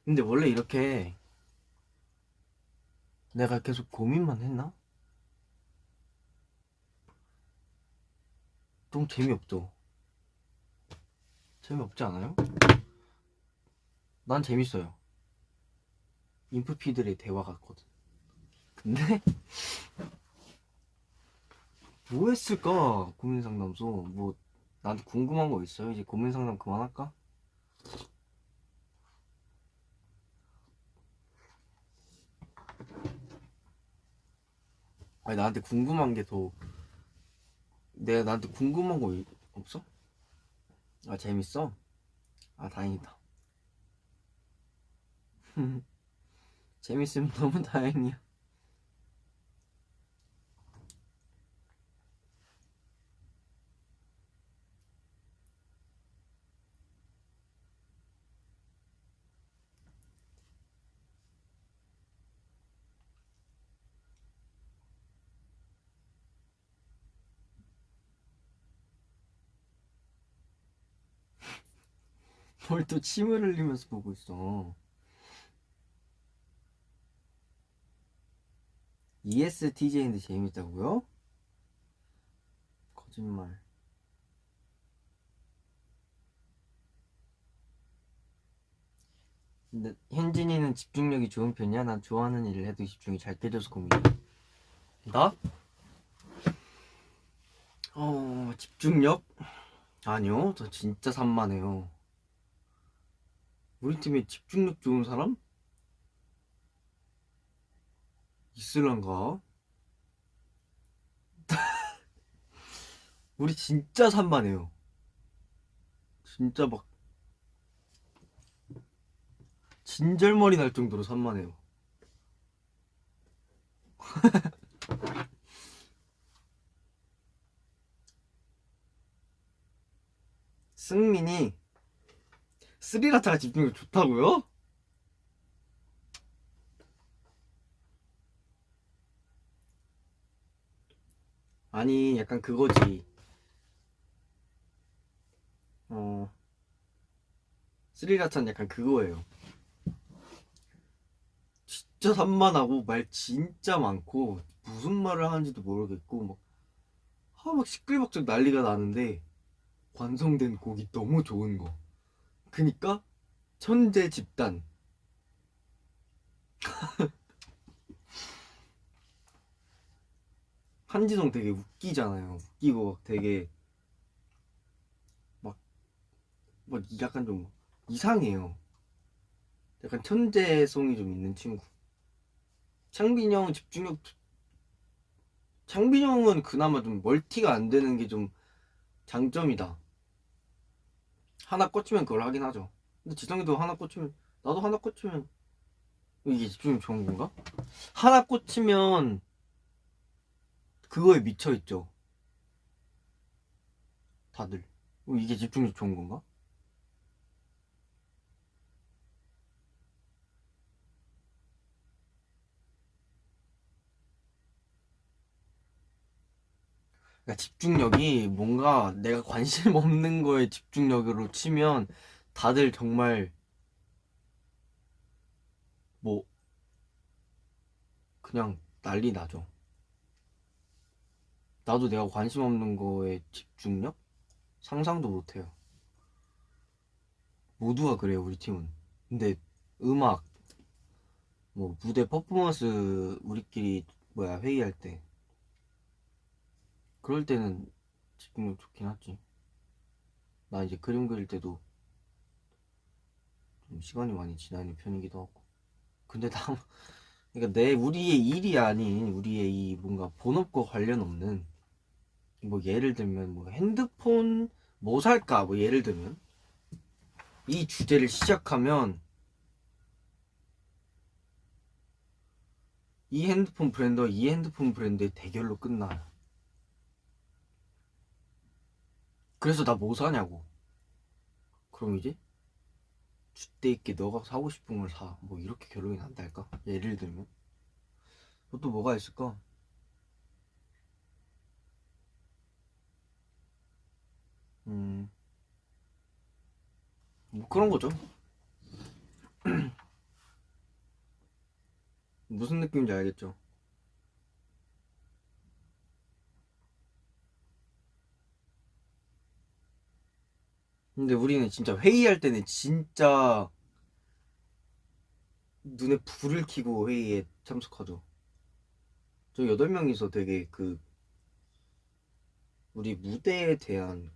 근데 원래 이렇게 내가 계속 고민만 했나? 너무 재미없죠? 재미없지 않아요? 난 재밌어요. 인프피들의 대화 같거든. 근데 뭐 했을까? 고민 상담소. 뭐 나한테 궁금한 거 있어요? 이제 고민 상담 그만할까? 아니 나한테 궁금한 게 더 내가 나한테 궁금한 거 없어? 아 재밌어? 아 다행이다. 재밌으면 너무 다행이야. 뭘 또 침을 흘리면서 보고 있어. ESTJ인데 재밌다고요? 거짓말. 근데 현진이는 집중력이 좋은 편이야? 난 좋아하는 일을 해도 집중이 잘 깨져서 고민이야. 나? 집중력? 아니요, 저 진짜 산만해요. 우리 팀에 집중력 좋은 사람? 있을란가? 우리 진짜 산만해요. 진짜 막 진절머리 날 정도로 산만해요. 승민이 스리라차가 집중력 좋다고요? 아니 약간 그거지. 어 스리라차는 약간 그거예요. 진짜 산만하고 말 진짜 많고 무슨 말을 하는지도 모르겠고 막 시끌벅적 난리가 나는데 완성된 곡이 너무 좋은 거. 그니까 천재 집단. 한지성 되게 웃기잖아요. 웃기고 막 되게 막, 막 약간 좀 이상해요. 약간 천재성이 좀 있는 친구. 창빈이 형은 집중력, 창빈이 형은 그나마 좀 멀티가 안 되는 게 좀 장점이다. 하나 꽂히면 그걸 하긴 하죠. 근데 지성이도 하나 꽂히면, 나도 하나 꽂히면 이게 집중력 좋은 건가? 하나 꽂히면 그거에 미쳐 있죠. 다들. 이게 집중력 좋은 건가? 그러니까 집중력이 뭔가 내가 관심 없는 거에 집중력으로 치면 다들 정말 뭐 그냥 난리 나죠. 나도 내가 관심 없는 거에 집중력? 상상도 못 해요. 모두가 그래요, 우리 팀은. 근데 음악, 뭐 무대 퍼포먼스 우리끼리 뭐야 회의할 때 그럴 때는 집중력 좋긴 하지. 나 이제 그림 그릴 때도 좀 시간이 많이 지나는 편이기도 하고. 근데 나 그러니까 내 우리의 일이 아닌 우리의 이 뭔가 본업과 관련 없는 뭐 예를 들면 뭐 핸드폰 뭐 살까 뭐 예를 들면 이 주제를 시작하면 이 핸드폰 브랜드와 이 핸드폰 브랜드의 대결로 끝나요. 그래서 나 뭐 사냐고. 그럼 이제 주대 있게 너가 사고 싶은 걸 사. 뭐 이렇게 결론이 난달까? 예를 들면 또 뭐가 있을까? 음, 뭐 그런 거죠. 무슨 느낌인지 알겠죠? 근데 우리는 진짜 회의할 때는 진짜 눈에 불을 켜고 회의에 참석하죠. 저 8명이서 되게 그 우리 무대에 대한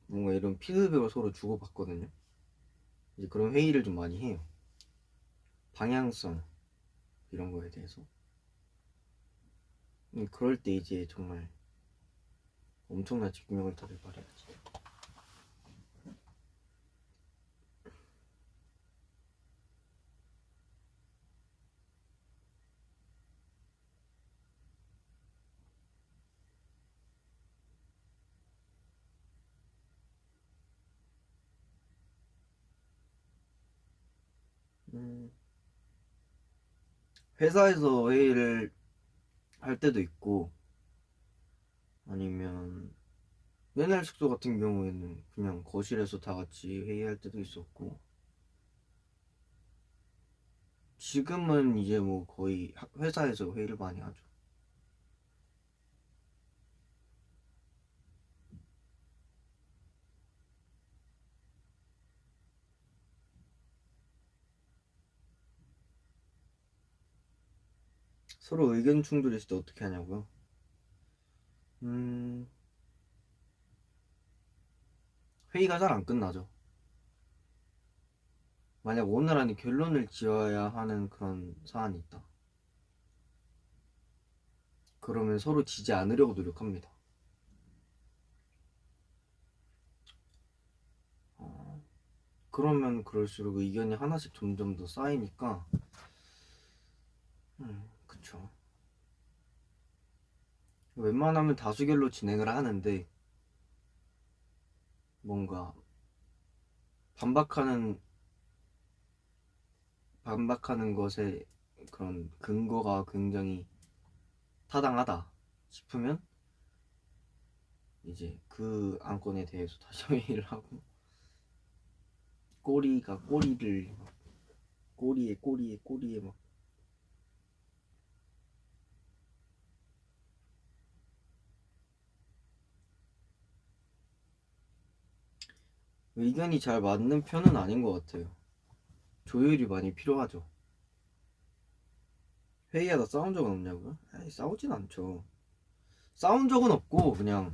뭔가 이런 피드백을 서로 주고받거든요. 이제 그런 회의를 좀 많이 해요. 방향성 이런 거에 대해서. 그럴 때 이제 정말 엄청난 집중력을 다들 발휘하지. 음, 회사에서 회의를 할 때도 있고 아니면 옛날 숙소 같은 경우에는 그냥 거실에서 다 같이 회의할 때도 있었고 지금은 이제 뭐 거의 회사에서 회의를 많이 하죠. 서로 의견 충돌했을 때 어떻게 하냐고요? 음, 회의가 잘 안 끝나죠. 만약 오늘 안에 결론을 지어야 하는 그런 사안이 있다. 그러면 서로 지지 않으려고 노력합니다. 어, 그러면 그럴수록 의견이 하나씩 점점 더 쌓이니까, 그쵸. 웬만하면 다수결로 진행을 하는데, 뭔가 반박하는, 반박하는 것에 그런 근거가 굉장히 타당하다 싶으면, 이제 그 안건에 대해서 다시 회의를 하고, 꼬리가 꼬리를, 꼬리에 막, 의견이 잘 맞는 편은 아닌 것 같아요. 조율이 많이 필요하죠. 회의하다 싸운 적은 없냐고요? 아니, 싸우진 않죠. 싸운 적은 없고 그냥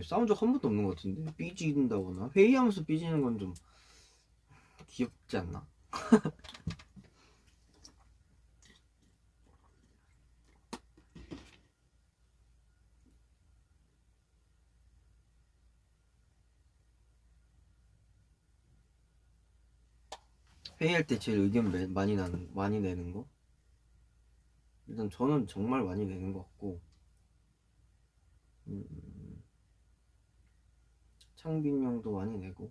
싸운 적 한 번도 없는 것 같은데 삐진다거나 회의하면서 삐지는 건 좀 귀엽지 않나? 회의할 때 제일 의견 많이 내는 거? 일단 저는 정말 많이 내는 것 같고 음, 창빈 형도 많이 내고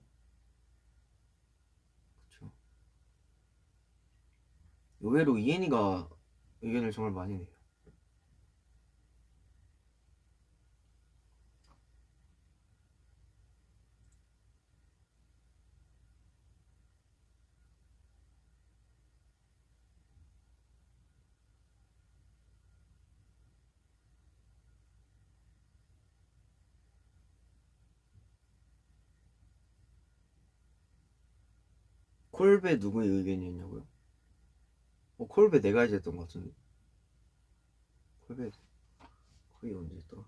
그쵸. 의외로 이엔이가 의견을 정말 많이 내요. 콜베 누구의 의견이었냐고요? 콜베 내가 이제 했던 것 같은데 콜베 거의 언제 했더라?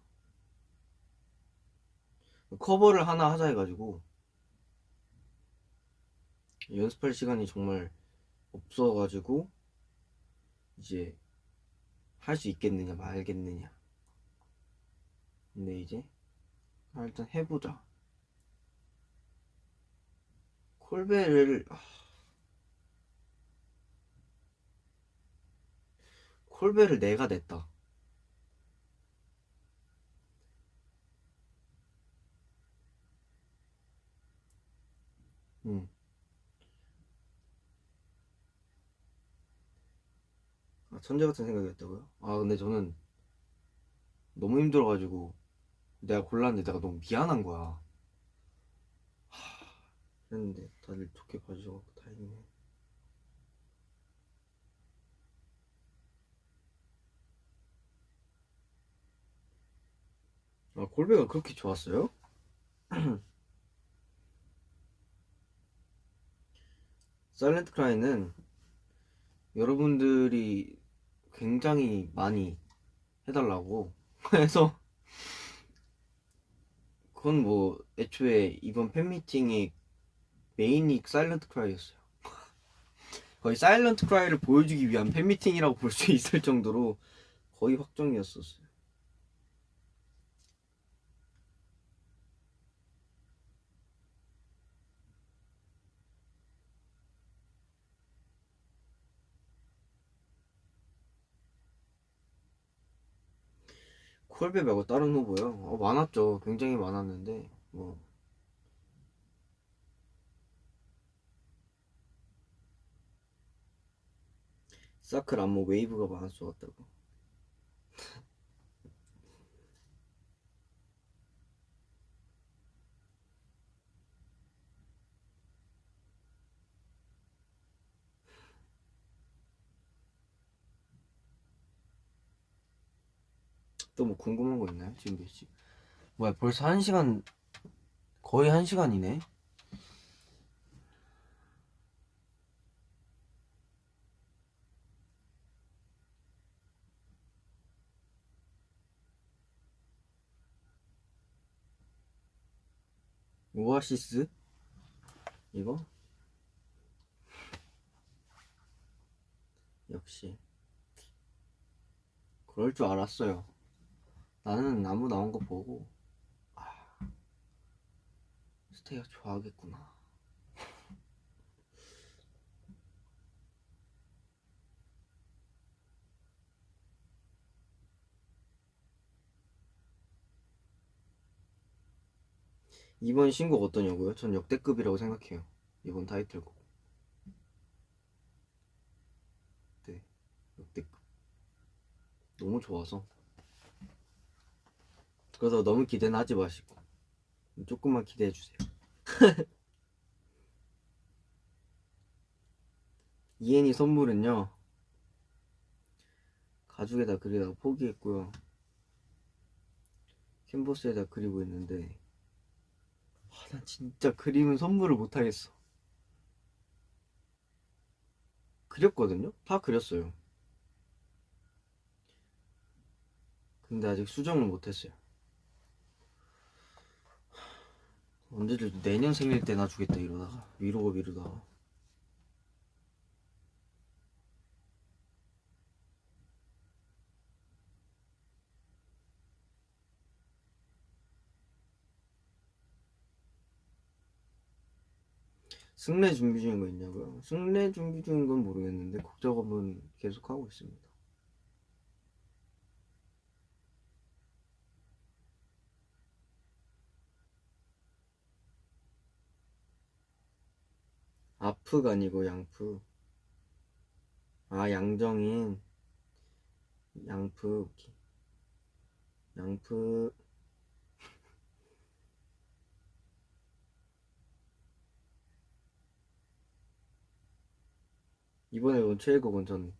커버를 하나 하자 해가지고 연습할 시간이 정말 없어가지고 이제 할 수 있겠느냐 말겠느냐 근데 이제 일단 해보자. 콜베를 콜베를 내가 냈다. 응. 천재 같은 생각이었다고요? 근데 저는 너무 힘들어가지고 내가 골랐는데 내가 너무 미안한 거야. 그랬는데 다들 좋게 봐주셔서 다행이네. 콜베가 그렇게 좋았어요? 사일렌트 크라이는 여러분들이 굉장히 많이 해달라고 해서 그건 뭐 애초에 이번 팬미팅의 메인이 사일런트 크라이였어요. 거의 사일런트 크라이를 보여주기 위한 팬미팅이라고 볼 수 있을 정도로 거의 확정이었었어요. 콜베 말고 다른 후보요? 많았죠. 굉장히 많았는데 뭐 사클 안무 웨이브가 많아서 좋았다고. 또 뭐 궁금한 거 있나요? 지금 몇 시? 뭐야 벌써 1시간 거의 1시간이네. 오아시스? 이거? 역시 그럴 줄 알았어요. 나는 나무 나온 거 보고 스테이가 좋아하겠구나. 이번 신곡 어떠냐고요? 전 역대급이라고 생각해요. 이번 타이틀곡. 네, 역대급. 너무 좋아서. 그래서 너무 기대는 하지 마시고 조금만 기대해 주세요. 이엔이 선물은요. 가죽에다 그리다가 포기했고요. 캔버스에다 그리고 있는데 난 진짜 그림은 선물을 못 하겠어. 그렸거든요. 다 그렸어요. 근데 아직 수정을 못했어요. 언제든 내년 생일 때나 주겠다 이러다가 미루고 미루다가. 승래 준비 중인 거 있냐고요? 승래 준비 중인 건 모르겠는데 곡 작업은 계속 하고 있습니다. 아프가 아니고 양프. 아, 양정인. 양프. 오케이. 양프. 이번에 온 최애곡은 전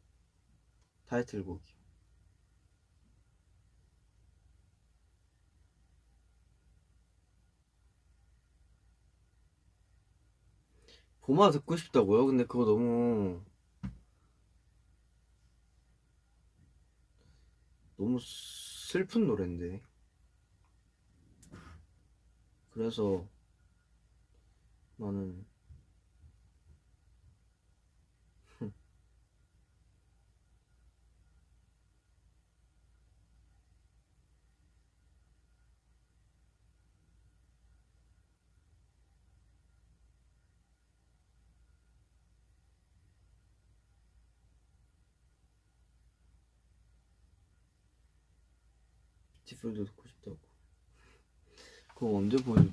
타이틀곡이요. 봄아 듣고 싶다고요? 근데 그거 너무 슬픈 노랜데. 그래서 나는 tif플도 듣고 싶다고. 그거 언제 보여줘?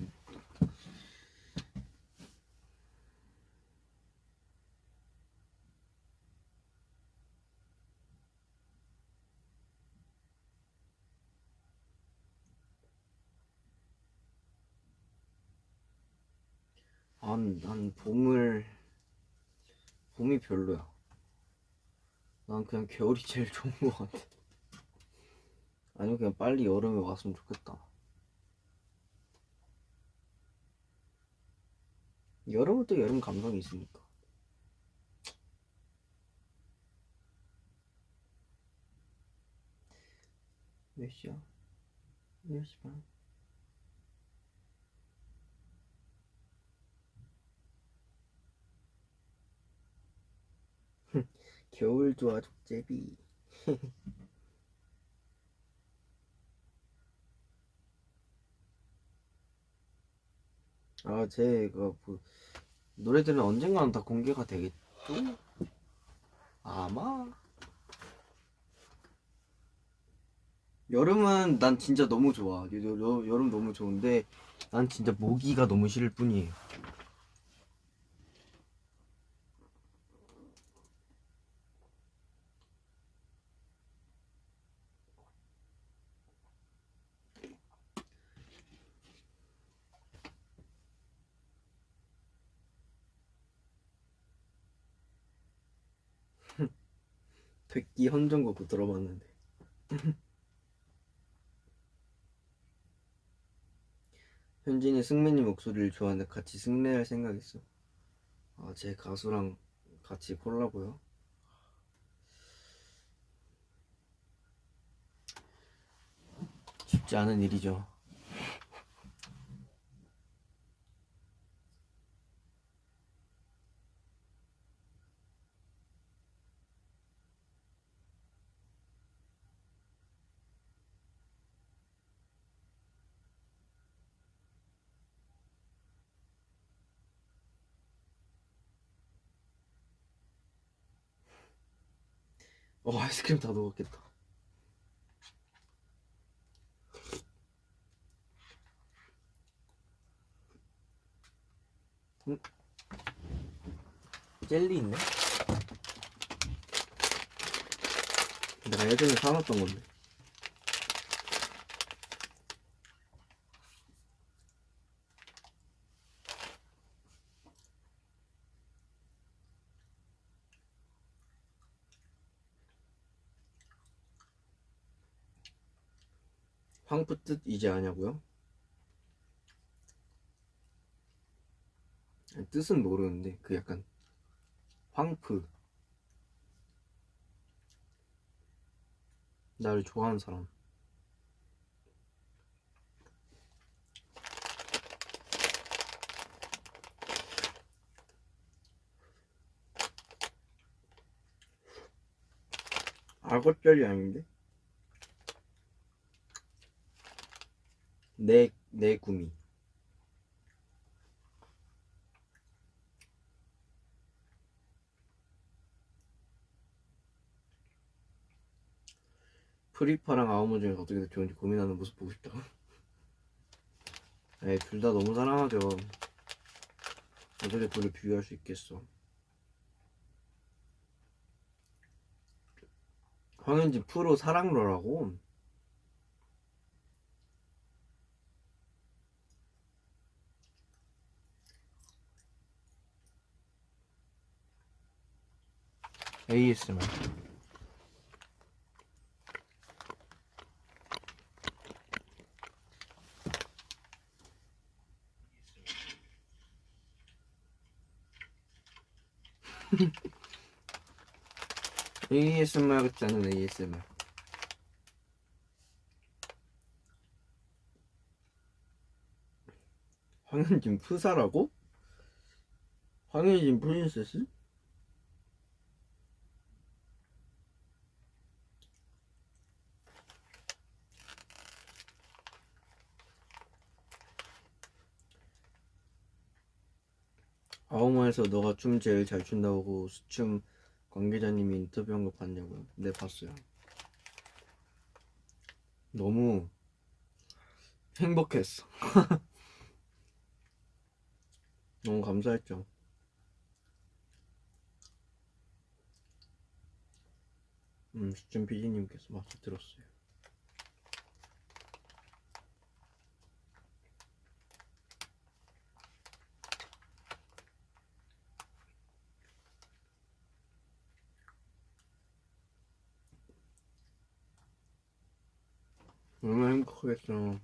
난 봄이 별로야. 난 그냥 겨울이 제일 좋은 것 같아. 아니면 그냥 빨리 여름에 왔으면 좋겠다. 여름은 또 여름 감성이 있으니까. 몇 시야? 몇 시 반? 겨울 좋아 족제비. 아, 제가 뭐 노래들은 언젠가는 다 공개가 되겠죠? 아마. 여름은 난 진짜 너무 좋아. 여름 너무 좋은데 난 진짜 모기가 너무 싫을 뿐이에요. 백기 헌정곡 들어봤는데. 현진이 승민이 목소리를 좋아하는데 같이 승래할 생각 있어. 아, 제 가수랑 같이 콜라보요? 쉽지 않은 일이죠. 아이스크림 다 녹았겠다. 음, 젤리 있네? 내가 예전에 사놨던 건데. 황프 뜻 이제 아냐고요? 아니, 뜻은 모르는데 그 약간 황프 나를 좋아하는 사람. 악어절이 아닌데? 내 구미. 프리파랑 아우무 중에 어떻게 더 좋은지 고민하는 모습 보고 싶다고? 에이, 둘 다 너무 사랑하죠. 어떻게 둘을 비교할 수 있겠어. 황현진 프로 사랑러라고? ASMR. ASMR 같지 않은 ASMR. 황현진 프사라고? 황현진 프린세스? 아우마에서 너가 춤 제일 잘 춘다고 수춤 관계자님이 인터뷰한 거 봤냐고요? 네, 봤어요. 너무 행복했어. 너무 감사했죠. 수춤 PD님께서 맛을 들었어요. 얼마나 행복하겠어.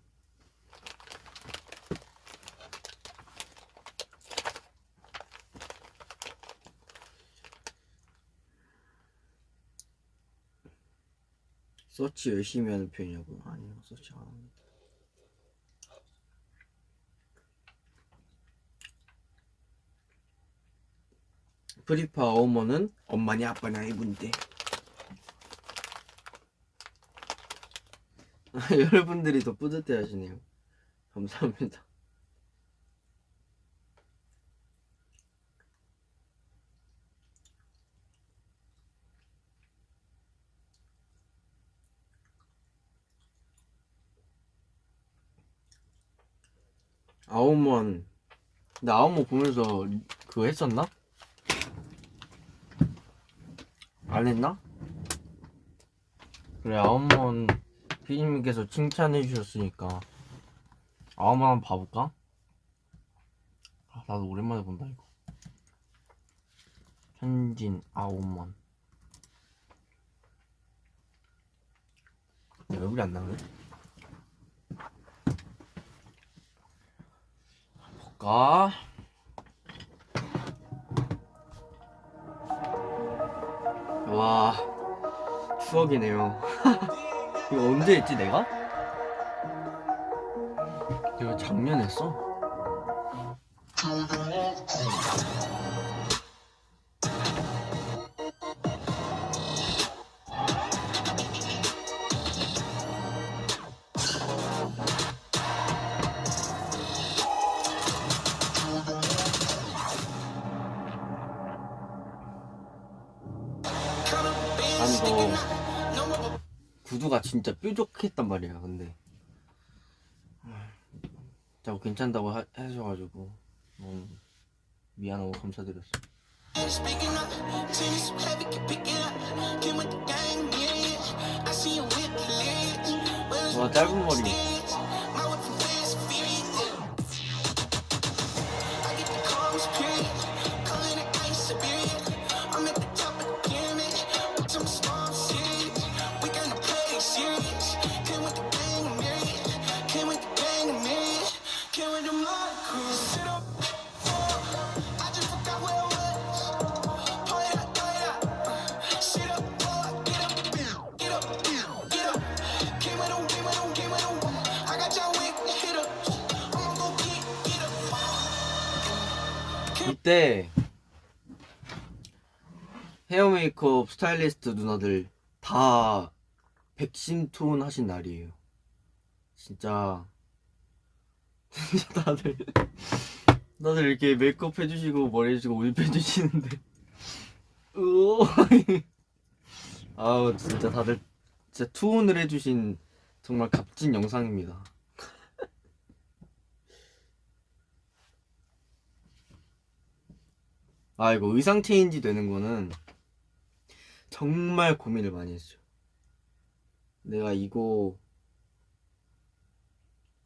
서치 열심히 하는 편이냐고요? 아니요, 서치 안 합니다. 프리파 어머는 엄마냐 아빠냐 이분인데. 여러분들이 더 뿌듯해 하시네요. 감사합니다. 아오먼, 나 아오먼 보면서 그거 했었나? 안 했나? 그래, 아오먼 피디님께서 칭찬해 주셨으니까 아오먼 한번 봐볼까? 아, 나도 오랜만에 본다 이거. 현진 아오먼. 얼굴이 안 나오네. 볼까? 와, 추억이네요. 이거 언제 했지 내가? 이거 작년 했어? 아니 너 구두가 진짜 뾰족했단 말이야. 근데 자꾸 괜찮다고 하셔가지고 너무 미안하고 감사드렸어. 와, 짧은 머리. 이때 헤어 메이크업 스타일리스트 누나들 다 백신 투혼 하신 날이에요. 진짜 다들 이렇게 메이크업 해주시고 머리 해주시고 옷 입혀주시는데 아우 진짜 다들 진짜 투혼을 해주신 정말 값진 영상입니다. 아 이거 의상 체인지 되는 거는 정말 고민을 많이 했어요. 내가 이거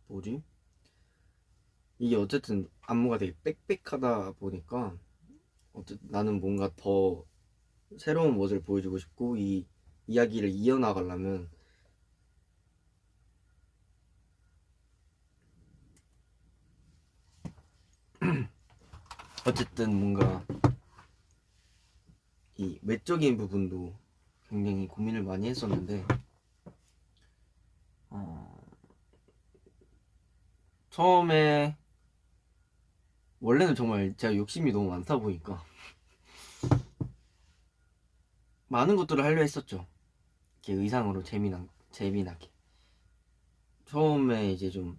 뭐지? 이게 어쨌든 안무가 되게 빽빽하다 보니까 어쨌든 나는 뭔가 더 새로운 멋을 보여주고 싶고 이 이야기를 이어나가려면 어쨌든 뭔가 이 외적인 부분도 굉장히 고민을 많이 했었는데 처음에 원래는 정말 제가 욕심이 너무 많다 보니까 많은 것들을 하려 했었죠. 이렇게 의상으로 재미나게 처음에 이제 좀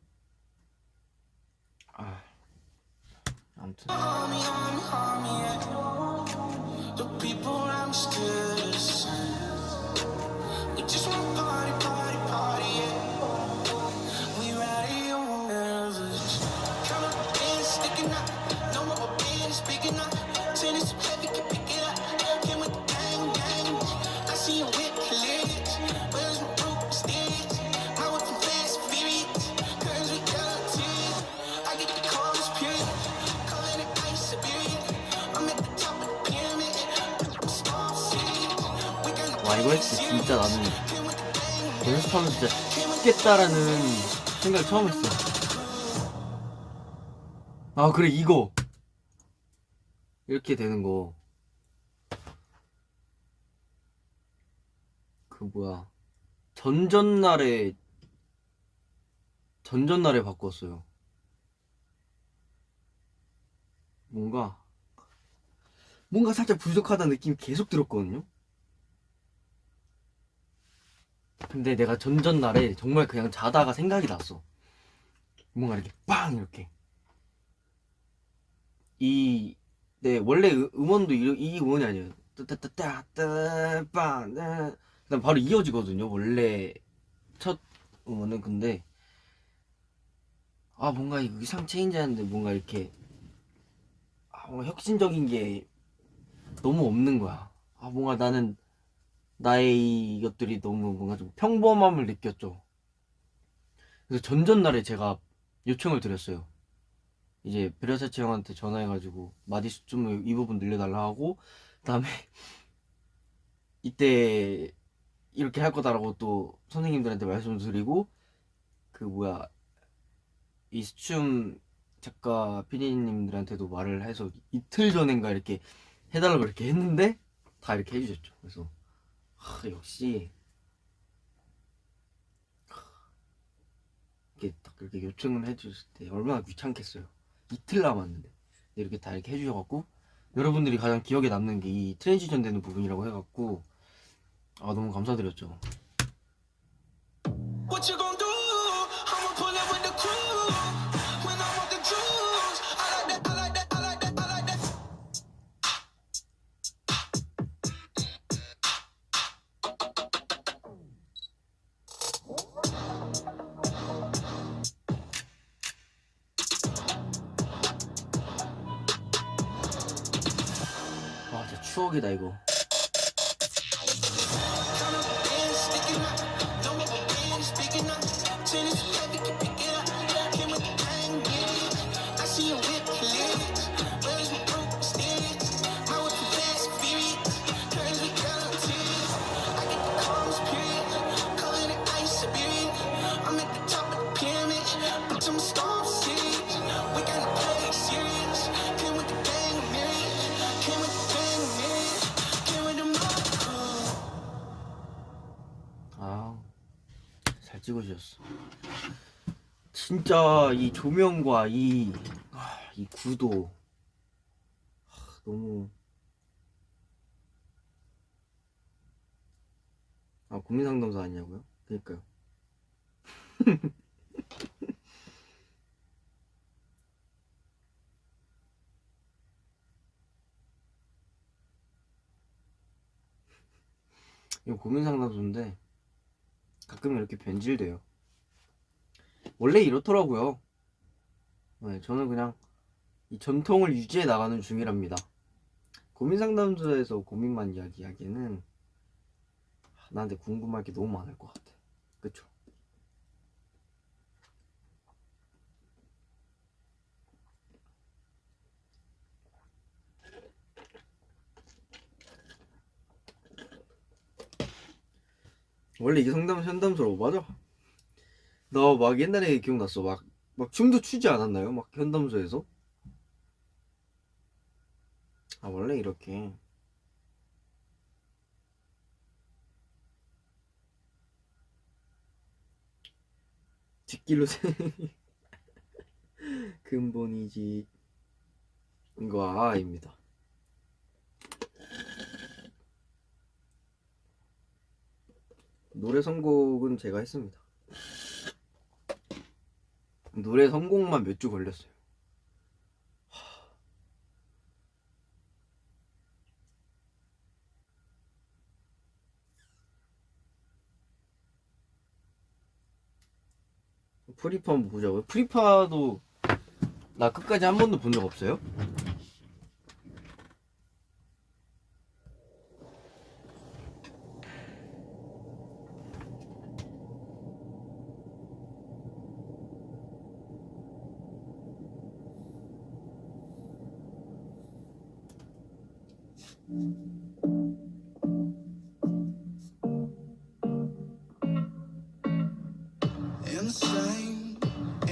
아무튼 와 이거 했을 때 진짜 나는 연습하면서 진짜 죽겠다라는 생각을 처음 했어. 아 그래 이거 이렇게 되는 거 그 뭐야 전전날에 바꿨어요. 뭔가 살짝 부족하다는 느낌이 계속 들었거든요. 근데 내가 전전날에 정말 그냥 자다가 생각이 났어. 뭔가 이렇게 빵 이렇게 네 원래 음원도 이 음원이 아니에요. 따따따따따빵 그다음 바로 이어지거든요. 원래 첫 음원은. 근데 뭔가 이 의상 체인지하는데 뭔가 이렇게 뭔가 혁신적인 게 너무 없는 거야. 뭔가 나는 나의 이것들이 너무 뭔가 좀 평범함을 느꼈죠. 그래서 전전날에 제가 요청을 드렸어요. 이제 베르사체 형한테 전화해가지고 마디수 좀 이 부분 늘려달라 하고 그다음에 이때 이렇게 할 거다라고 또 선생님들한테 말씀드리고 그 뭐야 이스춤 작가 피디님들한테도 말을 해서 이틀 전인가 이렇게 해달라고 이렇게 했는데 다 이렇게 해주셨죠. 그래서 역시 이렇게 딱 이렇게 요청을 해주실 때 얼마나 귀찮겠어요. 이틀 남았는데 이렇게 다 이렇게 해주셔갖고 여러분들이 가장 기억에 남는 게 이 트랜지션 되는 부분이라고 해갖고 너무 감사드렸죠. What you gonna do? I'ma pull up with the crew. When I want the juice, I like that, I like that, I like that, I like that. 진짜 추억이다 이거. 잘 찍어주셨어. 진짜 이 조명과 이 구도 너무 고민 상담소 아니냐고요? 그니까요. 이거 고민 상담소인데 가끔 이렇게 변질돼요. 원래 이렇더라고요. 네, 저는 그냥 이 전통을 유지해 나가는 중이랍니다. 고민 상담소에서 고민만 이야기하기에는 나한테 궁금할 게 너무 많을 것 같아. 그쵸? 원래 이게 상담소로 맞아. 나 막 옛날에 기억났어. 막 춤도 추지 않았나요? 막 현담소에서? 원래 이렇게 뒷길로 근본이지 이거 아입니다. 노래 선곡은 제가 했습니다. 노래 선곡만 몇 주 걸렸어요. 프리파 한번 보자고요? 프리파도 나 끝까지 한 번도 본 적 없어요? Insane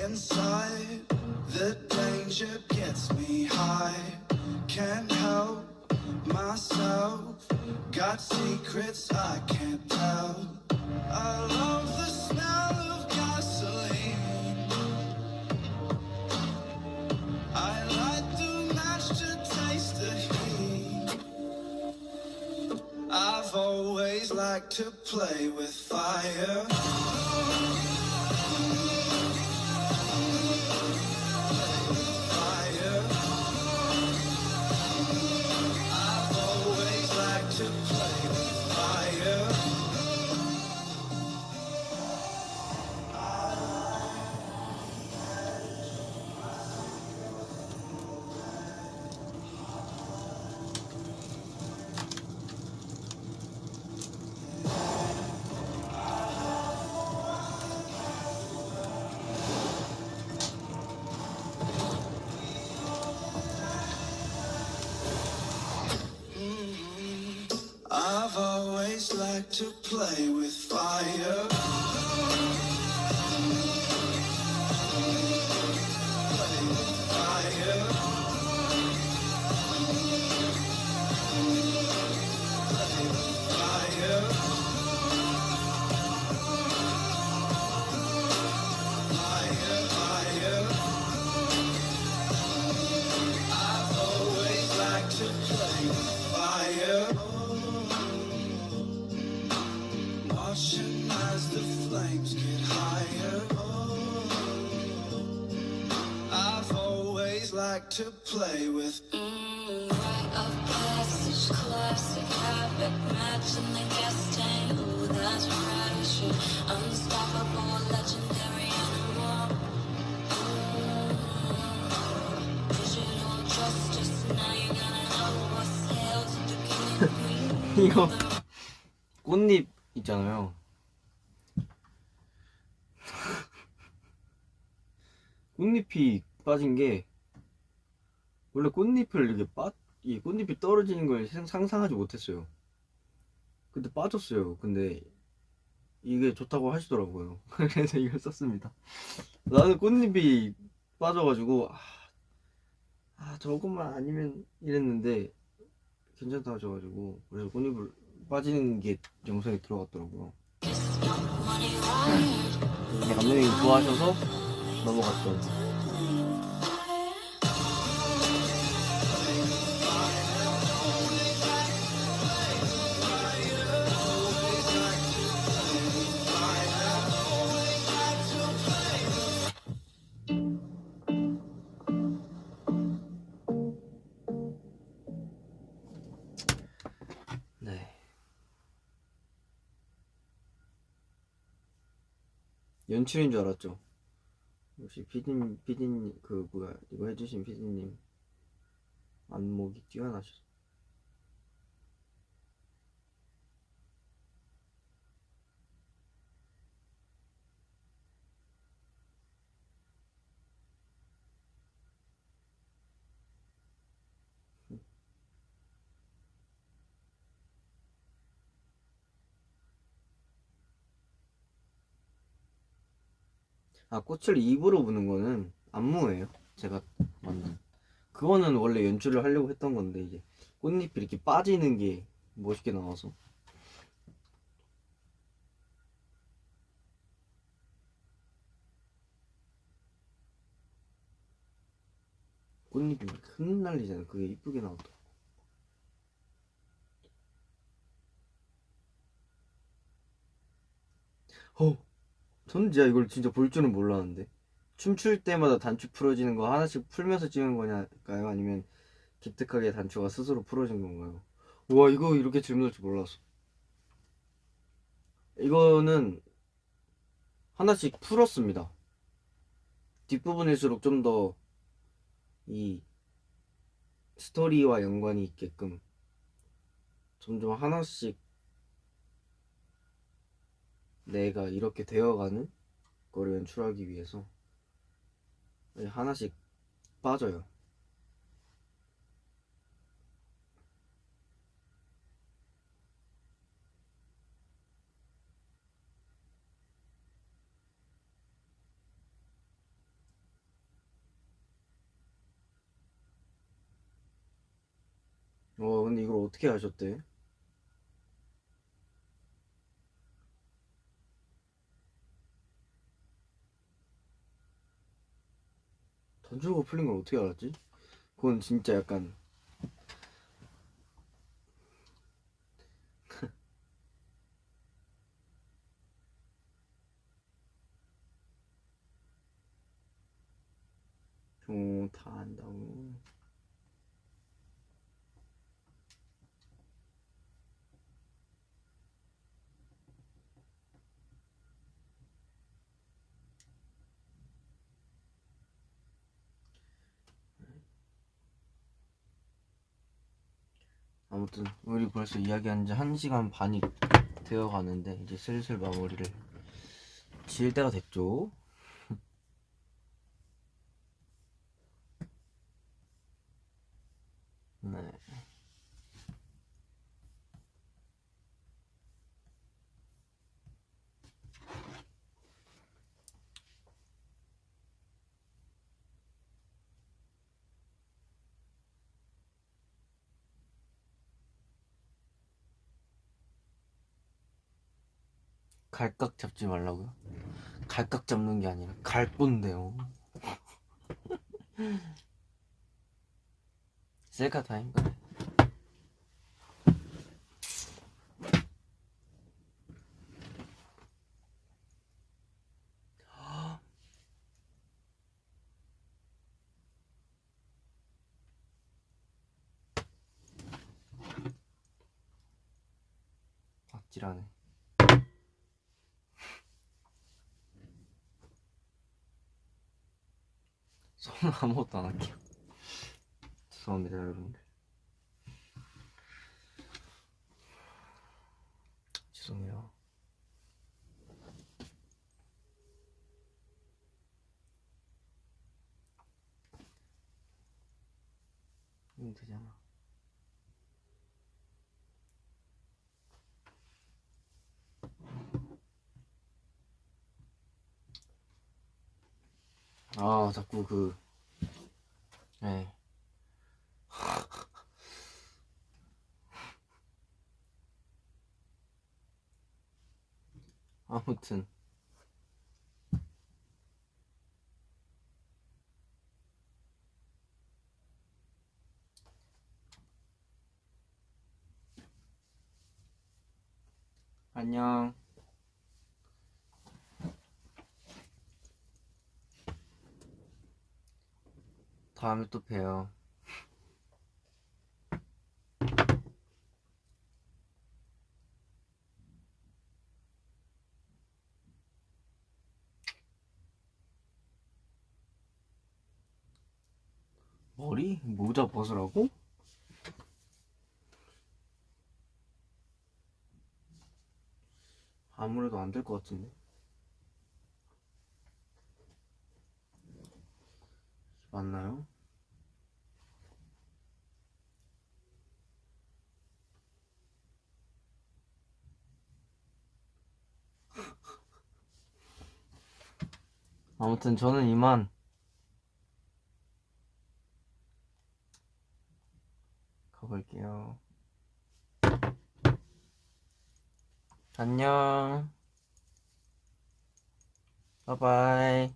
inside, the danger gets me high. Can't help myself, got secrets I can't tell. I love the smell of gasoline. I light the match to taste the heat. I've always liked to play with fire. I've always liked to play with fire. Watching as the flames get higher. I've always liked to play with rite of passage, classic habit, matching the gas tank. Ooh, that's pressure, unstoppable, legendary animal. Digital justice, now you gotta know what's hell to the king and queen. 이거 꽃잎 있잖아요. 꽃잎이 빠진 게 원래 꽃잎을 이렇게 이 꽃잎이 떨어지는 걸 상상하지 못했어요. 근데 빠졌어요. 근데 이게 좋다고 하시더라고요. 그래서 이걸 썼습니다. 나는 꽃잎이 빠져가지고 저것만 아니면 이랬는데 괜찮다 하셔가지고 그래서 꽃잎을 빠지는 게 영상에 들어갔더라고요. 감독님이 좋아하셔서 넘어갔던. 연출인 줄 알았죠. 역시 피디님 그 뭐야 이거 해주신 피디님 안목이 뛰어나셔서. 아, 꽃을 입으로 부는 거는 안무예요. 제가 만든. 그거는 원래 연출을 하려고 했던 건데 이제 꽃잎이 이렇게 빠지는 게 멋있게 나와서. 꽃잎이 흩날리잖아. 그게 이쁘게 나왔다. 저는 진짜 이걸 진짜 볼 줄은 몰랐는데. 춤출 때마다 단추 풀어지는 거 하나씩 풀면서 찍은 거냐까요? 아니면 기특하게 단추가 스스로 풀어진 건가요? 우와, 이거 이렇게 질문할 줄 몰랐어. 이거는 하나씩 풀었습니다. 뒷부분일수록 좀 더 이 스토리와 연관이 있게끔 점점 하나씩 내가 이렇게 되어가는 거를 연출하기 위해서 하나씩 빠져요. 근데 이걸 어떻게 하셨대? 단추가 풀린 걸 어떻게 알았지? 그건 진짜 약간 다 안다고. 아무튼 우리 벌써 이야기한 지 1시간 반이 되어 가는데 이제 슬슬 마무리를 지을 때가 됐죠. 네. 갈각 잡지 말라고요? 갈각 잡는 게 아니라 갈 건데요. 셀카 타임. 그래. 아찔하네. 손은 아무것도 안 할게요. 죄송합니다 여러분들. 죄송해요. 되잖아. 아 자꾸 네. 아무튼 안녕. 다음에 또 봬요. 머리? 모자 벗으라고? 아무래도 안 될 것 같은데. 맞나요? 아무튼 저는 이만 가볼게요. 안녕. 바이바이.